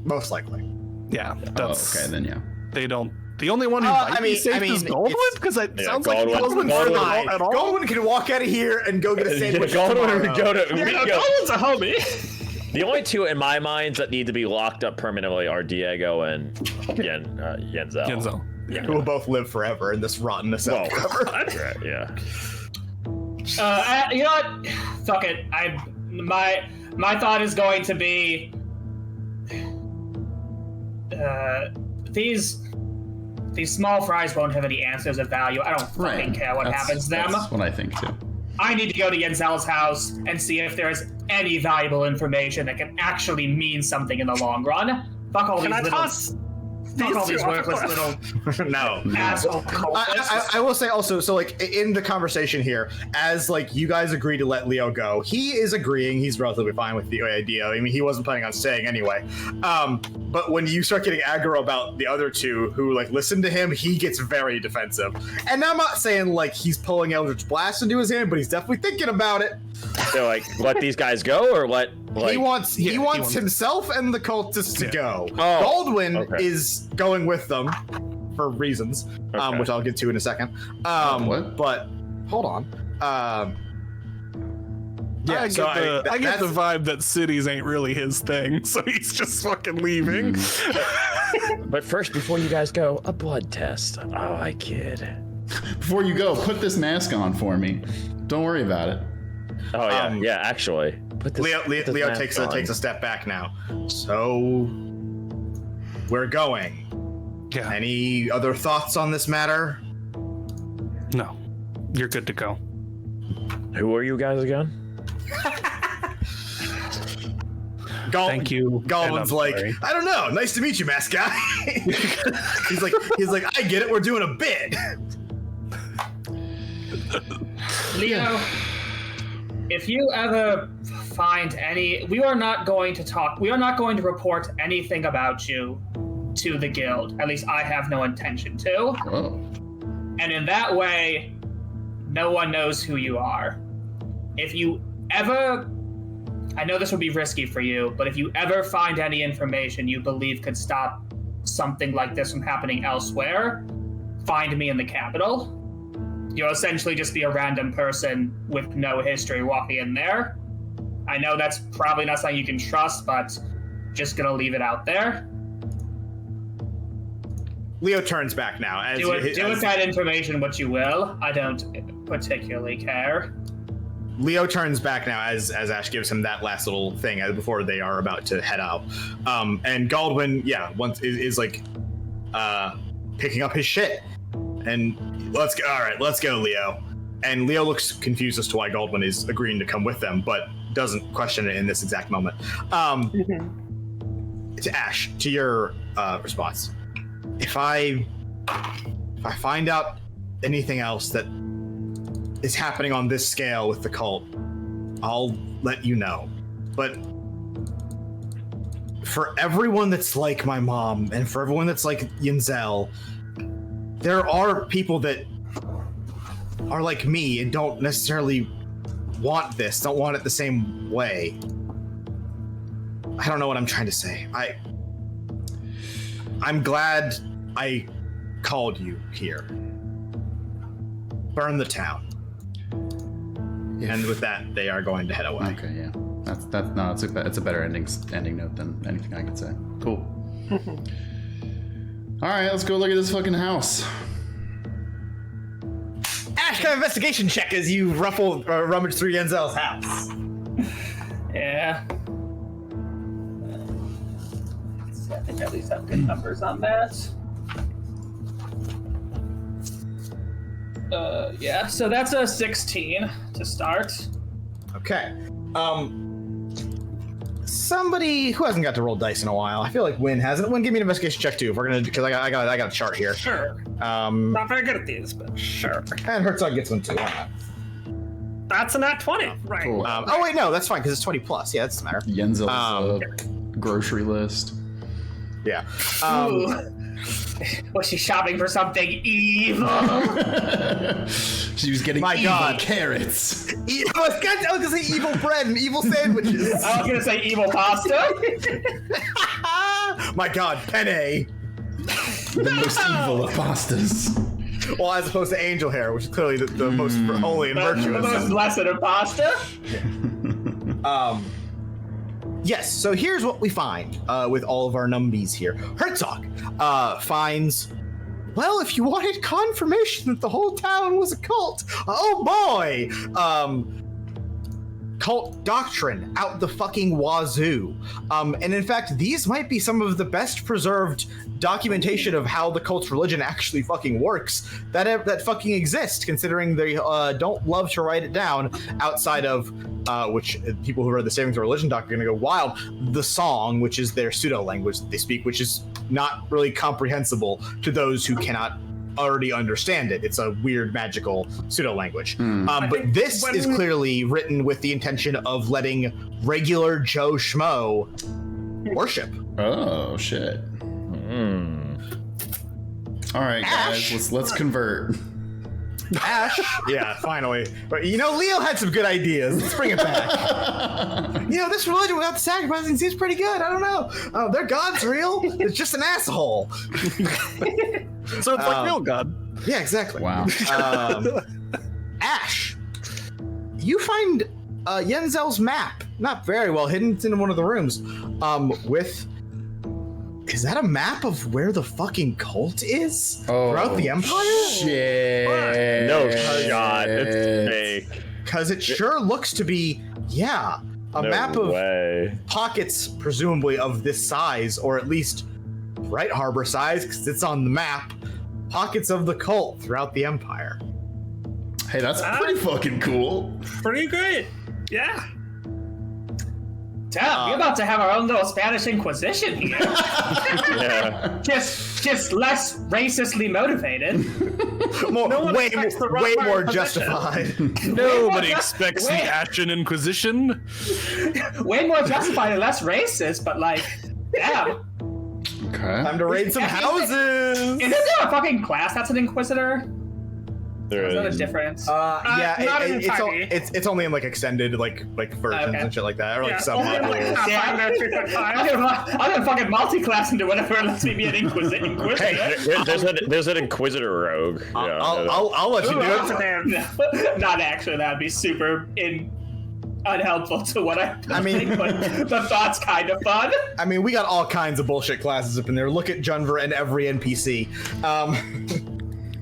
Most likely. yeah, that's Okay, then yeah. they don't. The only one who might be safe is Goldwyn, because it sounds like he Goldwyn's wasn't Fine. at all. Goldwyn can walk out of here and go get a sandwich. Goldwyn would go to. Goldwyn's a homie. The only two in my mind that need to be locked up permanently are Diego and Yenzel. Genzo. Who will both live forever in this rottenness Well, of cover. right, yeah. You know what? Fuck it. My thought is going to be these small fries won't have any answers of value. I don't fucking care what happens to them. That's what I think too. I need to go to Yenzel's house and see if there's any valuable information that can actually mean something in the long run. Fuck all Can these I little. toss Fuck all these these two off the worthless cliff? little No. asshole cultists. I will say also, so like in the conversation here, as like you guys agree to let Leo go, he is agreeing. He's relatively fine with the idea. I mean, he wasn't planning on staying anyway. But when you start getting aggro about the other two who like listen to him, he gets very defensive. And I'm not saying like he's pulling Eldritch Blast into his hand, but he's definitely thinking about it. So like, let these guys go, or what? Like, he wants wants- himself and the cultists to go. Oh, Goldwyn okay. is going with them for reasons, Okay. which I'll get to in a second. What? But hold on. Yeah, I so get the vibe that cities ain't really his thing, so he's just fucking leaving. But first, before you guys go, a blood test. Oh, I kid. Before you go, put this mask on for me. Don't worry about it. Oh yeah, actually. Put this, Leo put this Leo mask takes on. a step back now. So we're going. Yeah, Any other thoughts on this matter? no, you're good to go. Who are you guys again? Thank you. Goldwyn's and I'm like, sorry. I don't know. Nice to meet you, mask guy. he's like, I get it. We're doing a bit. Leo, if you ever find any, we are not going to report anything about you to the guild. At least I have no intention to. Whoa. And in that way, no one knows who you are. If you ever, I know this would be risky for you, but if you ever find any information you believe could stop something like this from happening elsewhere, find me in the capital. You'll essentially just be a random person with no history walking in there. I know that's probably not something you can trust, but just gonna leave it out there. Leo turns back now. Do with that information what you will. I don't particularly care. Leo turns back now as Ash gives him that last little thing before they are about to head out. And Goldwyn, is like picking up his shit. And let's go. All right, let's go, Leo. And Leo looks confused as to why Goldwyn is agreeing to come with them, but doesn't question it in this exact moment. To Ash, to your response. If I find out anything else that is happening on this scale with the cult, I'll let you know. But for everyone that's like my mom and for everyone that's like Yenzel, there are people that are like me and don't necessarily want this, don't want it the same way. I don't know what I'm trying to say. I'm glad I called you here. Burn the town. And with that, they are going to head away. Okay, yeah. It's a better ending note than anything I could say. Cool. All right, let's go look at this fucking house. Ash, kind of investigation check as you rummage through Yenzel's house. Yeah. I think I at least have good numbers on that. Yeah, so that's a 16 to start. Okay. Somebody who hasn't got to roll dice in a while. I feel like Wynn hasn't. Wynn, give me an investigation check too, if we're gonna, because I got a chart here. Sure. Not very good at these, but sure. And Herzog gets one too. Why not? That's a nat 20. Right. Cool. Oh wait, no, that's fine because it's 20 plus. Yeah, that doesn't matter. Yenzel's grocery list. Yeah. Was she shopping for something evil? She was getting evil carrots. I was gonna say evil bread and evil sandwiches. I was gonna say evil pasta. My God, penne. The most evil of pastas. Well, as opposed to angel hair, which is clearly the most holy and virtuous. The most blessed of pasta. Yes, so here's what we find with all of our numbies here. Herzog finds, well, if you wanted confirmation that the whole town was a cult, oh boy! Cult doctrine out the fucking wazoo. And in fact, these might be some of the best preserved documentation of how the cult's religion actually fucking works that fucking exist, considering they don't love to write it down outside of which people who read the Savings of Religion doc are gonna go wild, the song, which is their pseudo language that they speak, which is not really comprehensible to those who cannot already understand it. It's a weird magical pseudo language. But this is clearly written with the intention of letting regular Joe Schmo worship. Oh shit. All right, guys, let's convert. Ash, yeah, finally. But you know, Leo had some good ideas. Let's bring it back. You know, this religion without the sacrificing seems pretty good. I don't know. Their God's real. It's just an asshole. So it's like real God. Yeah, exactly. Wow. Ash, you find Yenzel's map, not very well hidden. It's in one of the rooms. Is that a map of where the fucking cult is throughout the Empire? Shit. No shot. It's fake. Because it sure looks to be, a map of pockets, presumably of this size, or at least Bright Harbor size, because it's on the map. Pockets of the cult throughout the Empire. Hey, that's pretty fucking cool. Pretty great. Yeah. Damn, we're about to have our own little Spanish Inquisition here. Yeah. Just less racistly motivated. Way more justified. Nobody expects the Ashen Inquisition. Way more justified and less racist, but like, damn. Okay. Time to raid some houses. Isn't there a fucking class that's an Inquisitor? There Is that a is. difference? It's only in like extended like versions and shit like that, or like some modules. I'm gonna fucking multi-class into whatever lets me be an Inquisitor. Hey, there's an Inquisitor rogue. Yeah, I'll let you do it. Not actually. That'd be super unhelpful to what I mean, but the thought's kind of fun. I mean, we got all kinds of bullshit classes up in there. Look at Junver and every NPC.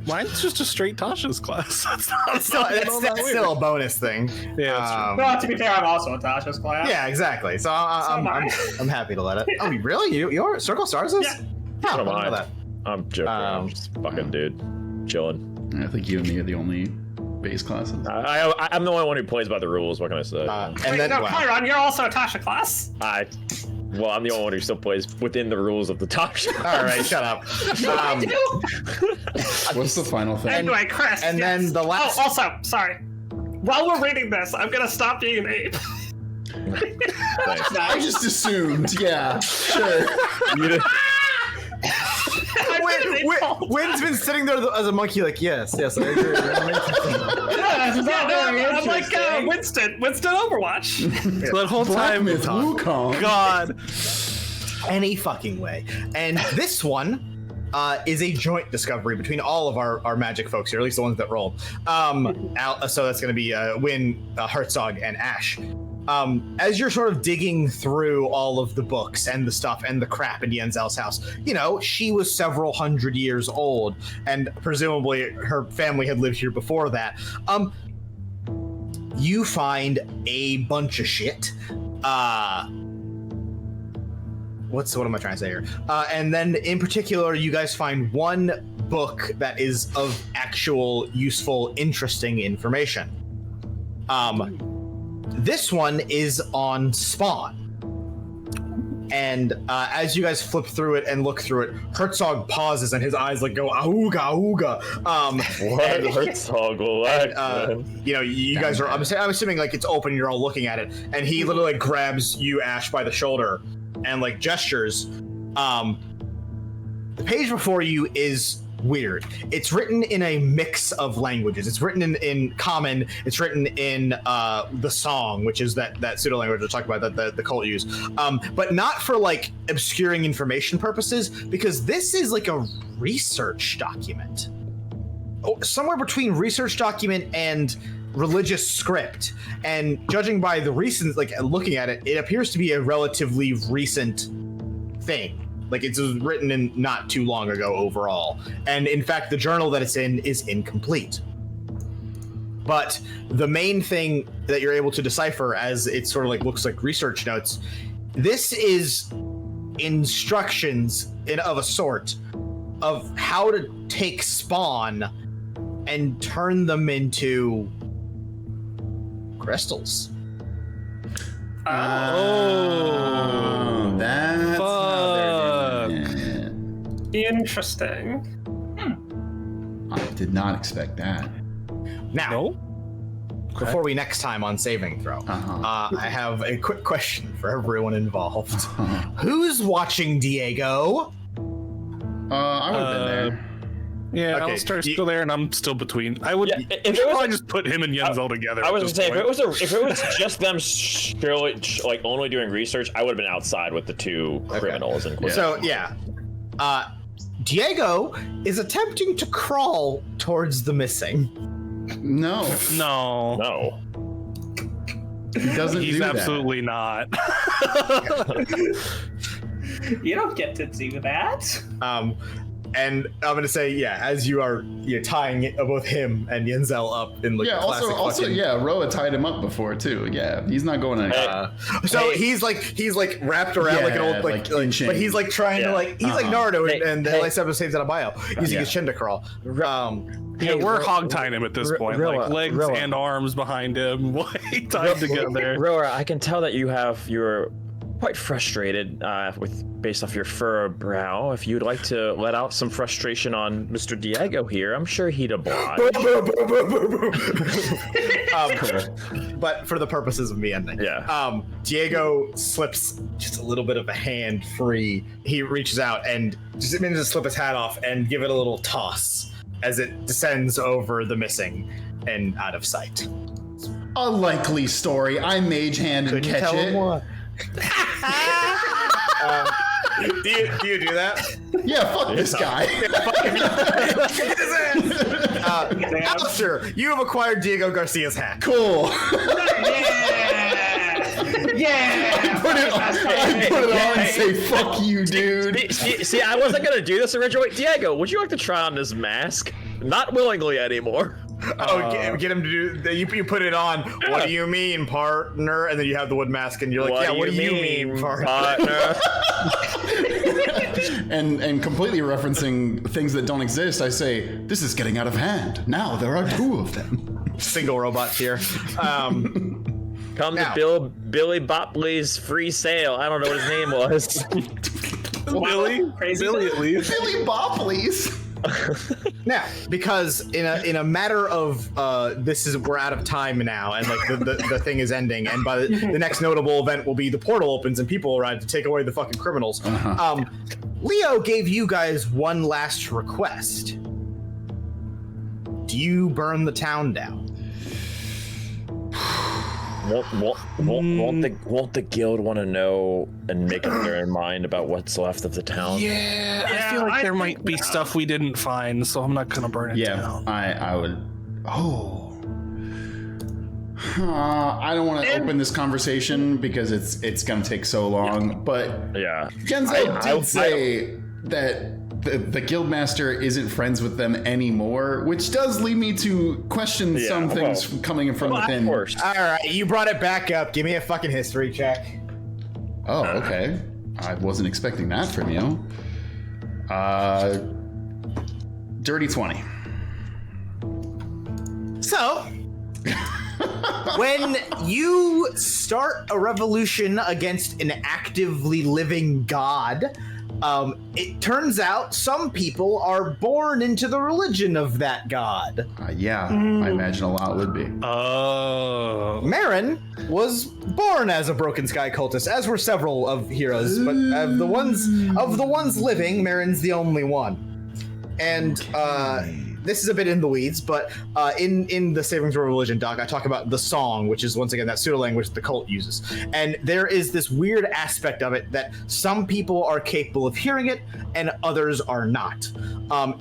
Mine's just a straight Tasha's class. That's still a bonus thing. Yeah, that's true. Well, to be fair, I'm also a Tasha's class. Yeah, exactly. So I'm happy to let it. Oh, really? You're Circle Stars? Yeah. I I don't don't know mind. that. I'm joking. I'm just fucking dude, chilling. I think you and me are the only base classes. I'm the only one who plays by the rules. What can I say? Chiron, you're also a Tasha class. Well, I'm the only one who still plays within the rules of the top shot. All right, shut up. What's the final thing? Anyway, Chris. And then the last. Oh, also, sorry. While we're reading this, I'm gonna stop being an ape. Thanks. I just assumed. Yeah, sure. Wynn's been sitting there as a monkey, like, yes, I agree. I'm like Winston Overwatch. So that whole time Myth Wukong. God. Any fucking way. And this one is a joint discovery between all of our magic folks here, at least the ones that rolled. So that's going to be Wynn, Herzog, and Ash. As you're sort of digging through all of the books and the stuff and the crap in Yenzel's house, you know, she was several hundred years old, and presumably her family had lived here before that. You find a bunch of shit. What am I trying to say here? And then in particular, you guys find one book that is of actual useful, interesting information. This one is on Spawn. And as you guys flip through it and look through it, Herzog pauses and his eyes like go auga auga. What? Herzog? What? You know, you guys are. I'm assuming like it's open. And you're all looking at it, and he literally like, grabs you, Ash, by the shoulder, and like gestures. The page before you is weird. It's written in a mix of languages. It's written in Common. It's written in the Song, which is that pseudo language we're talking about that the cult use, but not for like obscuring information purposes, because this is like a research document, somewhere between research document and religious script. And judging by the recent, like looking at it, it appears to be a relatively recent thing. Like it was written in not too long ago overall. And in fact, the journal that it's in is incomplete. But the main thing that you're able to decipher, as it sort of like looks like research notes, this is instructions of a sort of how to take spawn and turn them into crystals. Oh, that's how they're doing it. Interesting. I did not expect that. Now, before we next time on saving throw, I have a quick question for everyone involved. Who's watching Diego? I would have been there. Yeah, Okay, Alistair's still there, and I'm still between. I would if it was probably just put him and Yenzel together. I was at gonna this say point. if it was just them surely, like only doing research, I would have been outside with the two criminals. And So Diego is attempting to crawl towards the missing. No, no, he doesn't he's do that. absolutely not. You don't get to do that. And I'm gonna say, as you're tying both him and Yenzel up in like classic fucking... Roa tied him up before too. Yeah, he's not going anywhere. So he's like wrapped around like an old like but he's like trying to like he's like Naruto and the last episode saves out of bio using his chin to crawl. We're hog tying him at this point, like legs and arms behind him, tied together. Roa, I can tell that you're quite frustrated based off your furrowed brow. If you'd like to let out some frustration on Mr. Diego here, I'm sure he'd oblige. But for the purposes of me ending, Diego slips just a little bit of a hand free. He reaches out and just manages to slip his hat off and give it a little toss as it descends over the missing and out of sight. A likely story. I mage hand and catch it. Do you do that? Yeah, fuck this guy. Alistair, you have acquired Diego Garcia's hat. Cool. Yeah! I put it on and say, fuck you, dude. See, I wasn't gonna do this originally. Diego, would you like to try on this mask? Not willingly anymore. Get him to do. You put it on. Yeah. What do you mean, partner? And then you have the wood mask, and you're like, what do you mean, partner? and completely referencing things that don't exist, I say, this is getting out of hand. Now there are two of them. Single robots here. Come to Billy Bopley's free sale. I don't know what his name was. Billy at least. Billy Bopley's. Now, because in a matter of we're out of time now, and like the thing is ending, and by the next notable event will be the portal opens and people arrive to take away the fucking criminals. Leo gave you guys one last request. Do you burn the town down? Won't the guild want to know and make up their own mind about what's left of the town? Yeah, I feel like there might be stuff we didn't find, so I'm not gonna burn it down. I would. I don't want to open this conversation because it's gonna take so long. But Genzo did say that the guildmaster isn't friends with them anymore, which does lead me to question some things coming from within. All right, you brought it back up. Give me a fucking history check. Oh, okay. I wasn't expecting that from you. Dirty 20. So, When you start a revolution against an actively living god, it turns out some people are born into the religion of that god. Yeah, I imagine a lot would be. Oh. Marin was born as a Broken Sky cultist, as were several of heroes, but of the ones living, Marin's the only one. And this is a bit in the weeds, but in the Saving Throw Religion doc, I talk about the song, which is once again that pseudo-language the cult uses. And there is this weird aspect of it that some people are capable of hearing it and others are not.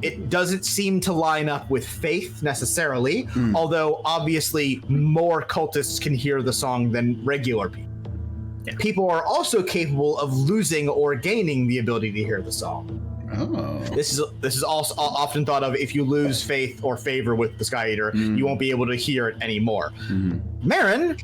It doesn't seem to line up with faith necessarily, although obviously more cultists can hear the song than regular people. Yeah. People are also capable of losing or gaining the ability to hear the song. Oh. This is also often thought of if you lose faith or favor with the Sky Eater, you won't be able to hear it anymore. Marin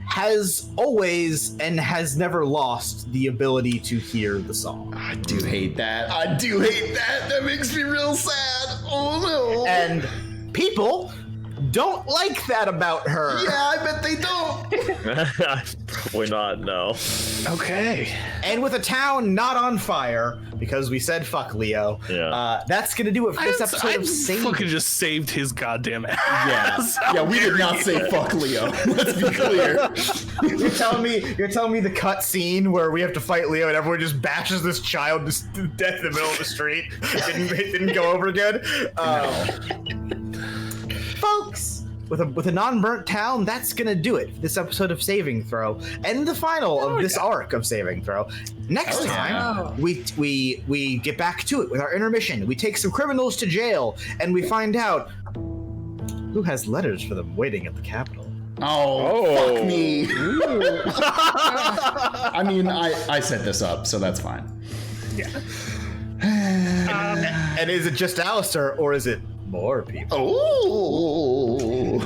has always and has never lost the ability to hear the song. I do hate that. That makes me real sad. Oh no. And people don't like that about her. Yeah, I bet they don't. Probably not, no. Okay. And with a town not on fire, because we said fuck Leo, that's going to do it for this episode of Saving. Fucking just saved his goddamn ass. Yeah, we did not say fuck Leo. Let's be clear. You're telling me the cut scene where we have to fight Leo and everyone just bashes this child to death in the middle of the street. It didn't go over good. Folks, with a non-burnt town, that's gonna do it for this episode of Saving Throw and the final of this arc of Saving Throw. Next time, we get back to it with our intermission. We take some criminals to jail and we find out who has letters for them waiting at the Capitol. Oh, fuck me. I mean, I set this up, so that's fine. Yeah. And is it just Alistair or is it more people? Oh.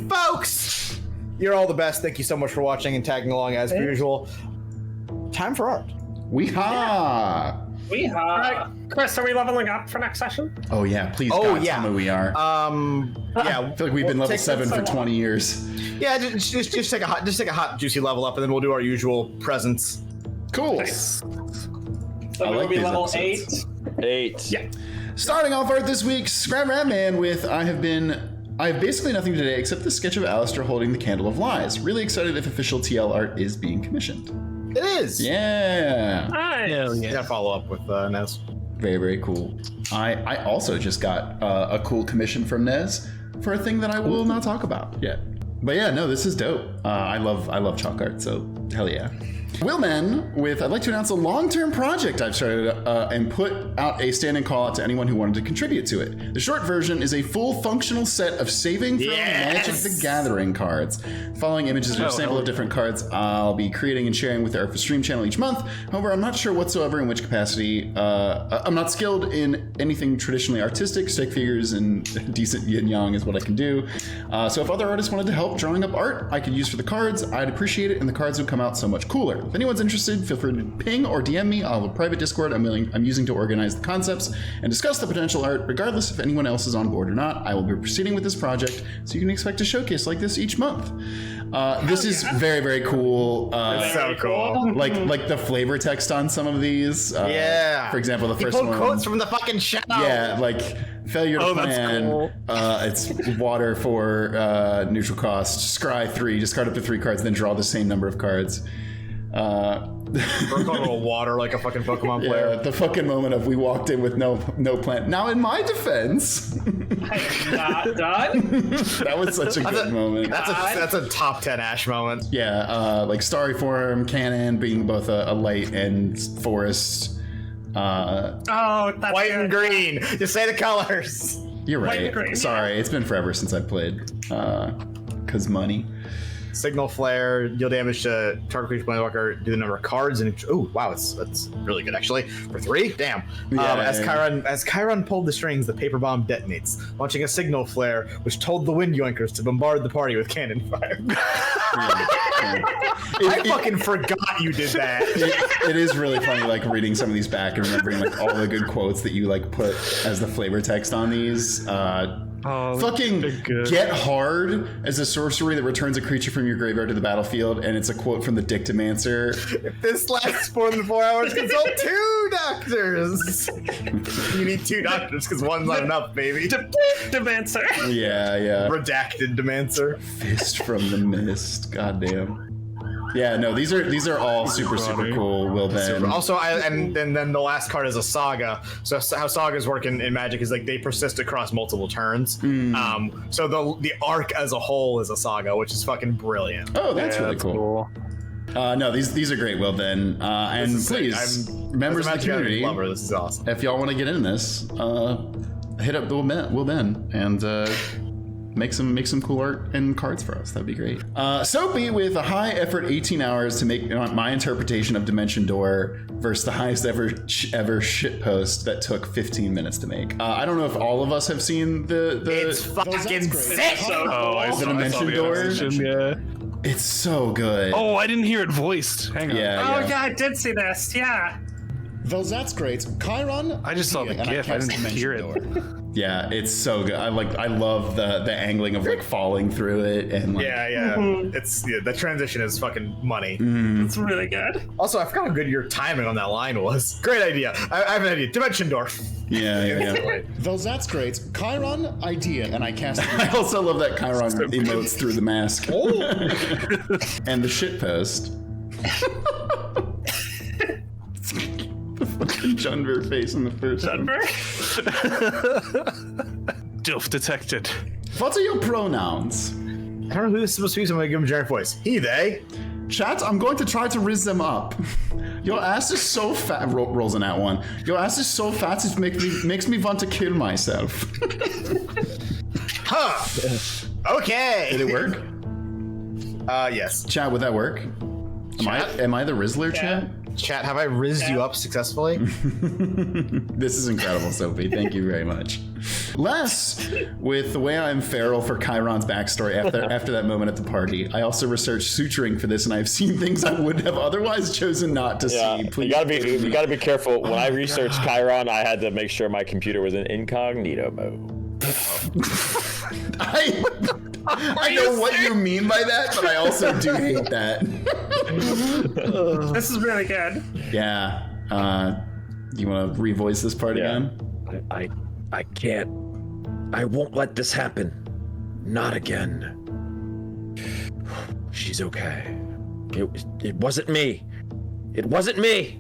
Folks, you're all the best. Thank you so much for watching and tagging along as per usual. Time for art. Weehaw. All right, Chris, are we leveling up for next session? Oh yeah, please Oh, God, yeah. tell me we are. Yeah, I feel like we've been level 7 for 20 years. Yeah, just take a hot juicy level up, and then we'll do our usual presents. Cool. Nice. So I we'll like be these level episodes. 8. 8. Yeah. Starting off art this week, Scram Rat Man with I have basically nothing today except the sketch of Alistair holding the Candle of Lies. Really excited if official TL art is being commissioned. It is. Yeah. Nice. Hell yeah. Gotta follow up with Nez. Very, very cool. I also just got a cool commission from Nez for a thing that I will not talk about yet. But yeah, no, this is dope. I love chalk art, so hell yeah. Willman with I'd like to announce a long-term project I've started and put out a standing call out to anyone who wanted to contribute to it. The short version is a full functional set of Saving Throw Magic the Gathering cards. The following images are a sample of different cards I'll be creating and sharing with the Earth Stream channel each month. However, I'm not sure whatsoever in which capacity. I'm not skilled in anything traditionally artistic. Stick figures and decent yin yang is what I can do. So if other artists wanted to help drawing up art I could use for the cards, I'd appreciate it, and the cards would come out so much cooler. If anyone's interested, feel free to ping or DM me. I'll have a private Discord I'm using to organize the concepts and discuss the potential art. Regardless if anyone else is on board or not, I will be proceeding with this project, so you can expect a showcase like this each month. This is very, very cool. It's so cool. Like the flavor text on some of these. Yeah. For example, the He first pulled one. quotes from the fucking show. Yeah, like failure to plan. Cool. It's water for neutral cost. Scry 3, discard up to 3 cards, then draw the same number of cards. We're going to water like a fucking Pokemon player. Yeah, the fucking moment of we walked in with no plan. Now, in my defense, Not done. that was such a good moment. That's a top 10 Ash moment. Yeah, like Starry Form, Cannon being both a light and forest. Oh, that's White good. and green. Just say the colors. You're White and right. green, Sorry, it's been forever since I played. 'Cause money. Signal flare, deal damage to target creature planeswalker, do the number of cards, and oh wow, that's really good actually. For 3, damn. As Chiron pulled the strings, the paper bomb detonates, launching a signal flare, which told the wind yoinkers to bombard the party with cannon fire. I fucking forgot you did that. It is really funny, like reading some of these back and remembering like all the good quotes that you like put as the flavor text on these. Fucking good. Get Hard as a sorcery that returns a creature from your graveyard to the battlefield, and it's a quote from the Dictomancer. If this lasts more than 4 hours, consult 2 doctors. You need 2 doctors because one's not enough, baby. Demancer. Yeah. Redacted Demancer. Fist from the Mist. Goddamn. Yeah, no, these are all super cool. Will Ben. Also, and then the last card is a saga. So how sagas work in Magic is like they persist across multiple turns. So the arc as a whole is a saga, which is fucking brilliant. Oh, that's really cool. No, these are great, Will Ben. And please, members of the community, lover, this is awesome. If y'all want to get in this, hit up Will Ben and make some cool art and cards for us. That'd be great. Soapy with a high effort 18 hours to make my interpretation of Dimension Door versus the highest ever shitpost that took 15 minutes to make. I don't know if all of us have seen the It's fucking sick. the Dimension Door. Yeah. It's so good. Oh, I didn't hear it voiced. Hang on. Oh yeah, I did see this. Yeah. Well, that's great. Chiron. I just saw the GIF. I didn't hear it. Yeah, it's so good. I love the angling of like falling through it and like, It's the transition is fucking money. It's really good. Also, I forgot how good your timing on that line was. Great idea. I have an idea. Dimension Door. Yeah. Well, that's great. Chiron idea, and I cast. I also love that Chiron emotes through the mask. And the shitpost. The fucking Junver face in the first one. Dilf detected. What are your pronouns? I don't know who this is supposed to be, so I'm gonna give him a generic voice. He, they. Chat, I'm going to try to riz them up. Your ass is so fat. Rolls in that one. Your ass is so fat it makes me want to kill myself. Huh. Okay. Did it work? Yes. Chat, would that work? Am I the Rizzler, chat? Chat, have I rizzed you up successfully? This is incredible, Sophie. Thank you very much. Les, with the way I'm feral for Chiron's backstory after that moment at the party, I also researched suturing for this, and I've seen things I would have otherwise chosen not to see. Please. You gotta be careful. When I researched Chiron, I had to make sure my computer was in incognito mode. I know what you mean by that, but I also do hate that. This is really good. Yeah. You want to revoice this part again? I can't. I won't let this happen. Not again. She's okay. It wasn't me. It wasn't me.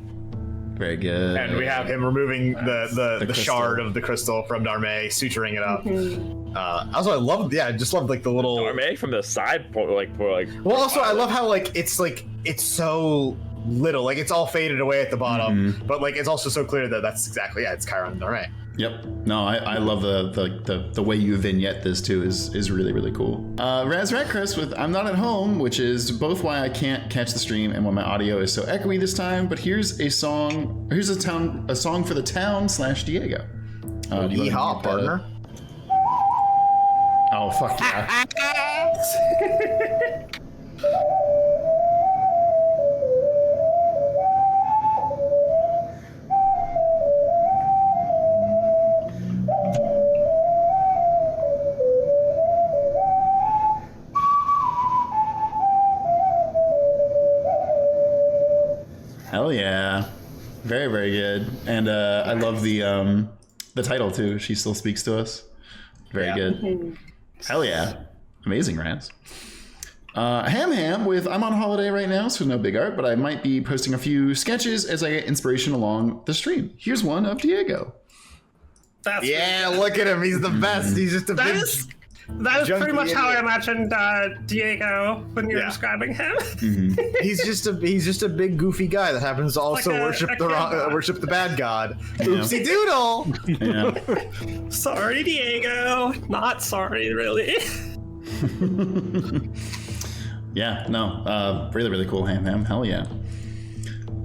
Very good. And we have him removing the shard crystal. of the crystal from Darme, suturing it up. Also, I just love like the little. Darme from the side, like. Well, also, I love how like it's so little, like it's all faded away at the bottom, but like it's also so clear that that's exactly it's Chiron and Darme. Yep. No, I love the way you vignette this too is really, really cool. Razrat Chris with I'm Not at Home, which is both why I can't catch the stream and why my audio is so echoey this time, but here's a song for the town / Diego. Yeehaw, partner. Oh, fuck yeah. Hell yeah. Very, very good. And I love the title too. She Still Speaks to Us. Very good. Hell yeah. Amazing, Raz. Ham with I'm on holiday right now, so no big art, but I might be posting a few sketches as I get inspiration along the stream. Here's one of Diego. That's Look at him. He's the best. He's just a That big... is pretty much how I imagined Diego when you were describing him. He's just a big goofy guy that happens to also like worship the bad god. Yeah. Oopsie doodle. Yeah. Sorry, Diego. Not sorry, really. Yeah, no, really, really cool, Ham. Hell yeah.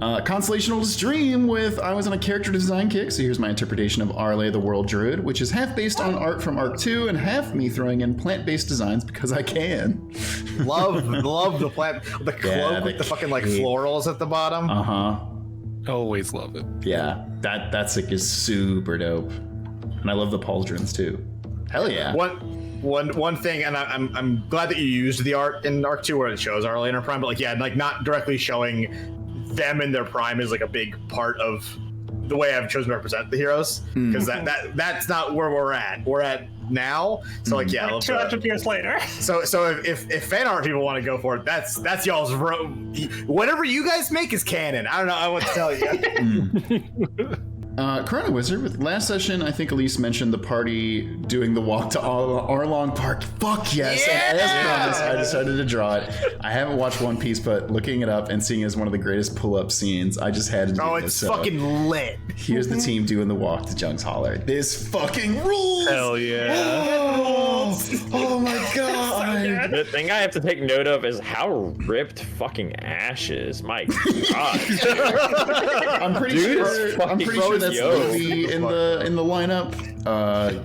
Constellational Dream with I was on a character design kick, so here's my interpretation of Arle the World Druid, which is half based on art from Arc 2 and half me throwing in plant-based designs because I can. love the plant, the cloak with the fucking like florals at the bottom. Always love it. Yeah, that sick is super dope. And I love the pauldrons too. Hell yeah. One thing, and I'm glad that you used the art in Arc 2 where it shows early in our prime, but like like not directly showing them in their prime is like a big part of the way I've chosen to represent the heroes, because that's not where we're at. We're at now, so like 200 years later. So if fan art people want to go for it, that's y'all's whatever you guys make is canon. I don't know what to tell you. Chrono Wizard, with last session, I think Elise mentioned the party doing the walk to Arlong Park. Fuck yes! And as promised, I decided to draw it. I haven't watched One Piece, but looking it up and seeing it as one of the greatest pull-up scenes, I just had to do Oh, this. it's fucking lit. Here's the team doing the walk to Jung's Holler. This fucking rules! Hell yeah. Oh my god! The thing I have to take note of is how ripped fucking Ash is. My god. I'm pretty sure that's Luffy in the lineup.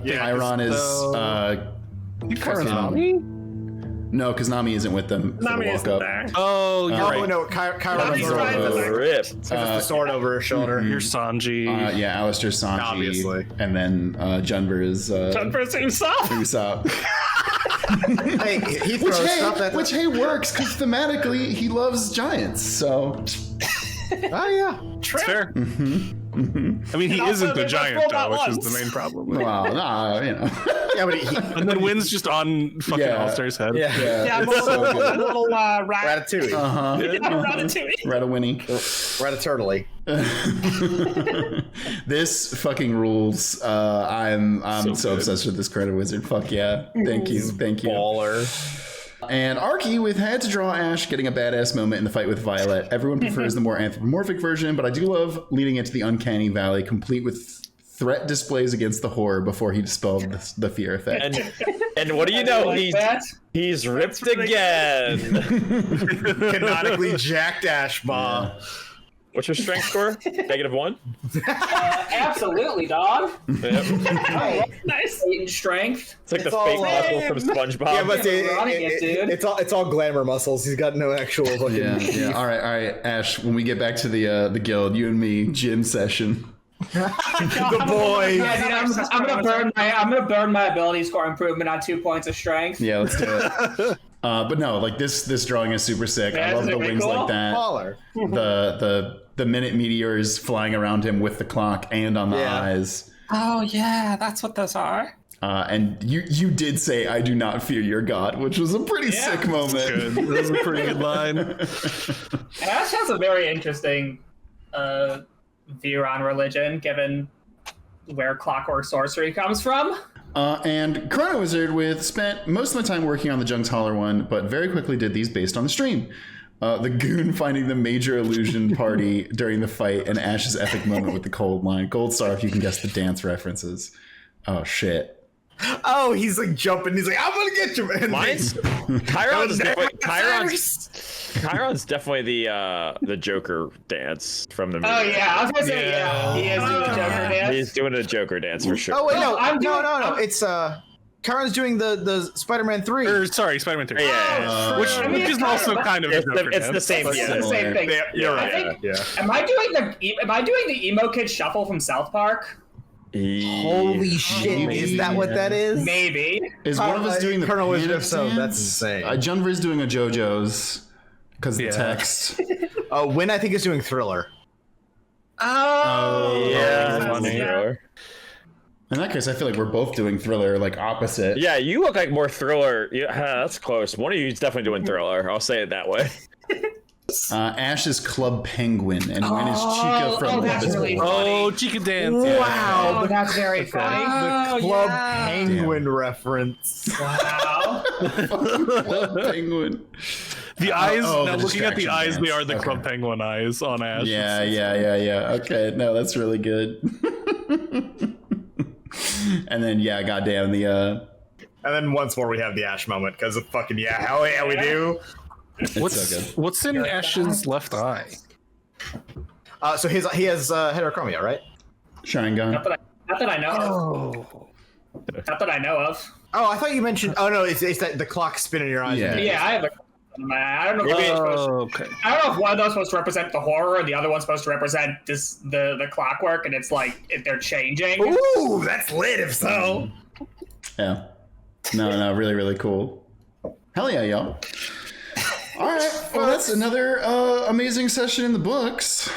Chiron is Chiron's Nami? No, because Nami isn't with them. Nami walk isn't up. there. Oh, you're right. No, Chiron's Nami's right there. Ripped. the sword over her shoulder. You're Sanji. Yeah, Alistair Sanji. Obviously. And then Junber is Junper's himself. Usopp. Hey, he throws stuff at Which works, because thematically he loves giants, so... Oh yeah. It's fair. I mean, he also isn't the they giant, both though, rolled which at is the once. main problem. Well, nah, you know. Yeah, but And then Wynn's just on fucking Yeah. All-Star's head. Yeah, I'm a it's so little, good. a little rat. Ratatouille. Uh-huh. Ratatouille. Ratatouille. Rataturtly. This fucking rules. I'm so good. obsessed with this Chrono Wizard. Fuck yeah. Thank you. Baller. And Arky with had to draw Ash getting a badass moment in the fight with Violet. Everyone prefers the more anthropomorphic version, but I do love leading into the uncanny valley, complete with threat displays against the horror before he dispelled the fear effect. And what do you know? Like He's ripped again. Canonically jacked Ash Bomb. What's your strength score? -1? Absolutely, dog. Yep. Oh, Nice. 8 in strength. It's like the It's all, fake muscle from SpongeBob. Yeah, but running it, dude. it's all glamour muscles. He's got no actual fucking. Yeah. All right, Ash. When we get back to the guild, you and me, gym session. The boys. Yeah, dude, I'm gonna burn my ability score improvement on 2 points of strength. Yeah, let's do it. But no, like this drawing is super sick. I Yeah, love isn't the it wings cool? like that. Holler. The minute meteors flying around him with the clock and on the Yeah. eyes. Oh yeah, that's what those are. And you did say, "I do not fear your god," which was a pretty sick moment. Good. That was a pretty good line. Ash has a very interesting view on religion, given where clockwork sorcery comes from. And Chrono Wizard spent most of my time working on the Jung's Holler one, but very quickly did these based on the stream. The goon finding the major illusion party during the fight, and Ash's epic moment with the cold line. Gold star if you can guess the dance references. Oh shit. Oh, he's like jumping. He's like, I'm gonna get you, man. Mine's Chiron's definitely the Joker dance from the movie. Oh yeah, I was gonna say he is doing the Joker dance. He's doing a Joker dance for sure. Oh wait, no, I'm It's Chiron's doing the Spider-Man 3. Or, sorry, Spider-Man 3. Yeah. Which is also it's kind of It's a Joker the dance. same. It's Yeah. the same thing. You're I right. think- Yeah. Am I doing the emo kid shuffle from South Park? Holy shit! Is that what that is? Maybe. Is one of us doing the Colonel Wizard panic episode? dance? That's insane. Junver's doing a JoJo's because the Yeah. text. Wynn, I think, is doing Thriller. Oh. Yeah. That's funny. Yeah. In that case, I feel like we're both doing Thriller, like opposite. Yeah, you look like more Thriller. Yeah, that's close. One of you is definitely doing Thriller. I'll say it that way. Ash is Club Penguin, and Wynn is Chica from that's Love is really War. Oh, Chica dance. Wow, that's very funny. The Club Penguin reference. Wow. Club Penguin. The eyes, oh, now the looking at the distraction eyes, they dance. are the Okay. Club Penguin eyes on Ash. Yeah. Okay, no, that's really good. And then, yeah, goddamn, And then once more, we have the Ash moment because of fucking hell yeah, we do. it's What's so good. what's in Ash's left eye? So he has heterochromia, right? Sharingan. Not that I know of. Oh. Not that I know of. Oh, I thought you mentioned. Oh no, it's that the clock spinning your eyes. Yeah. Yeah, I have a. I don't know. If Okay. I don't know if one of those is supposed to represent the horror and the other one's supposed to represent the clockwork, and it's like if they're changing. Ooh, that's lit. If so. Yeah. No, really, really cool. Hell yeah, y'all. All right, well, that's another amazing session in the books.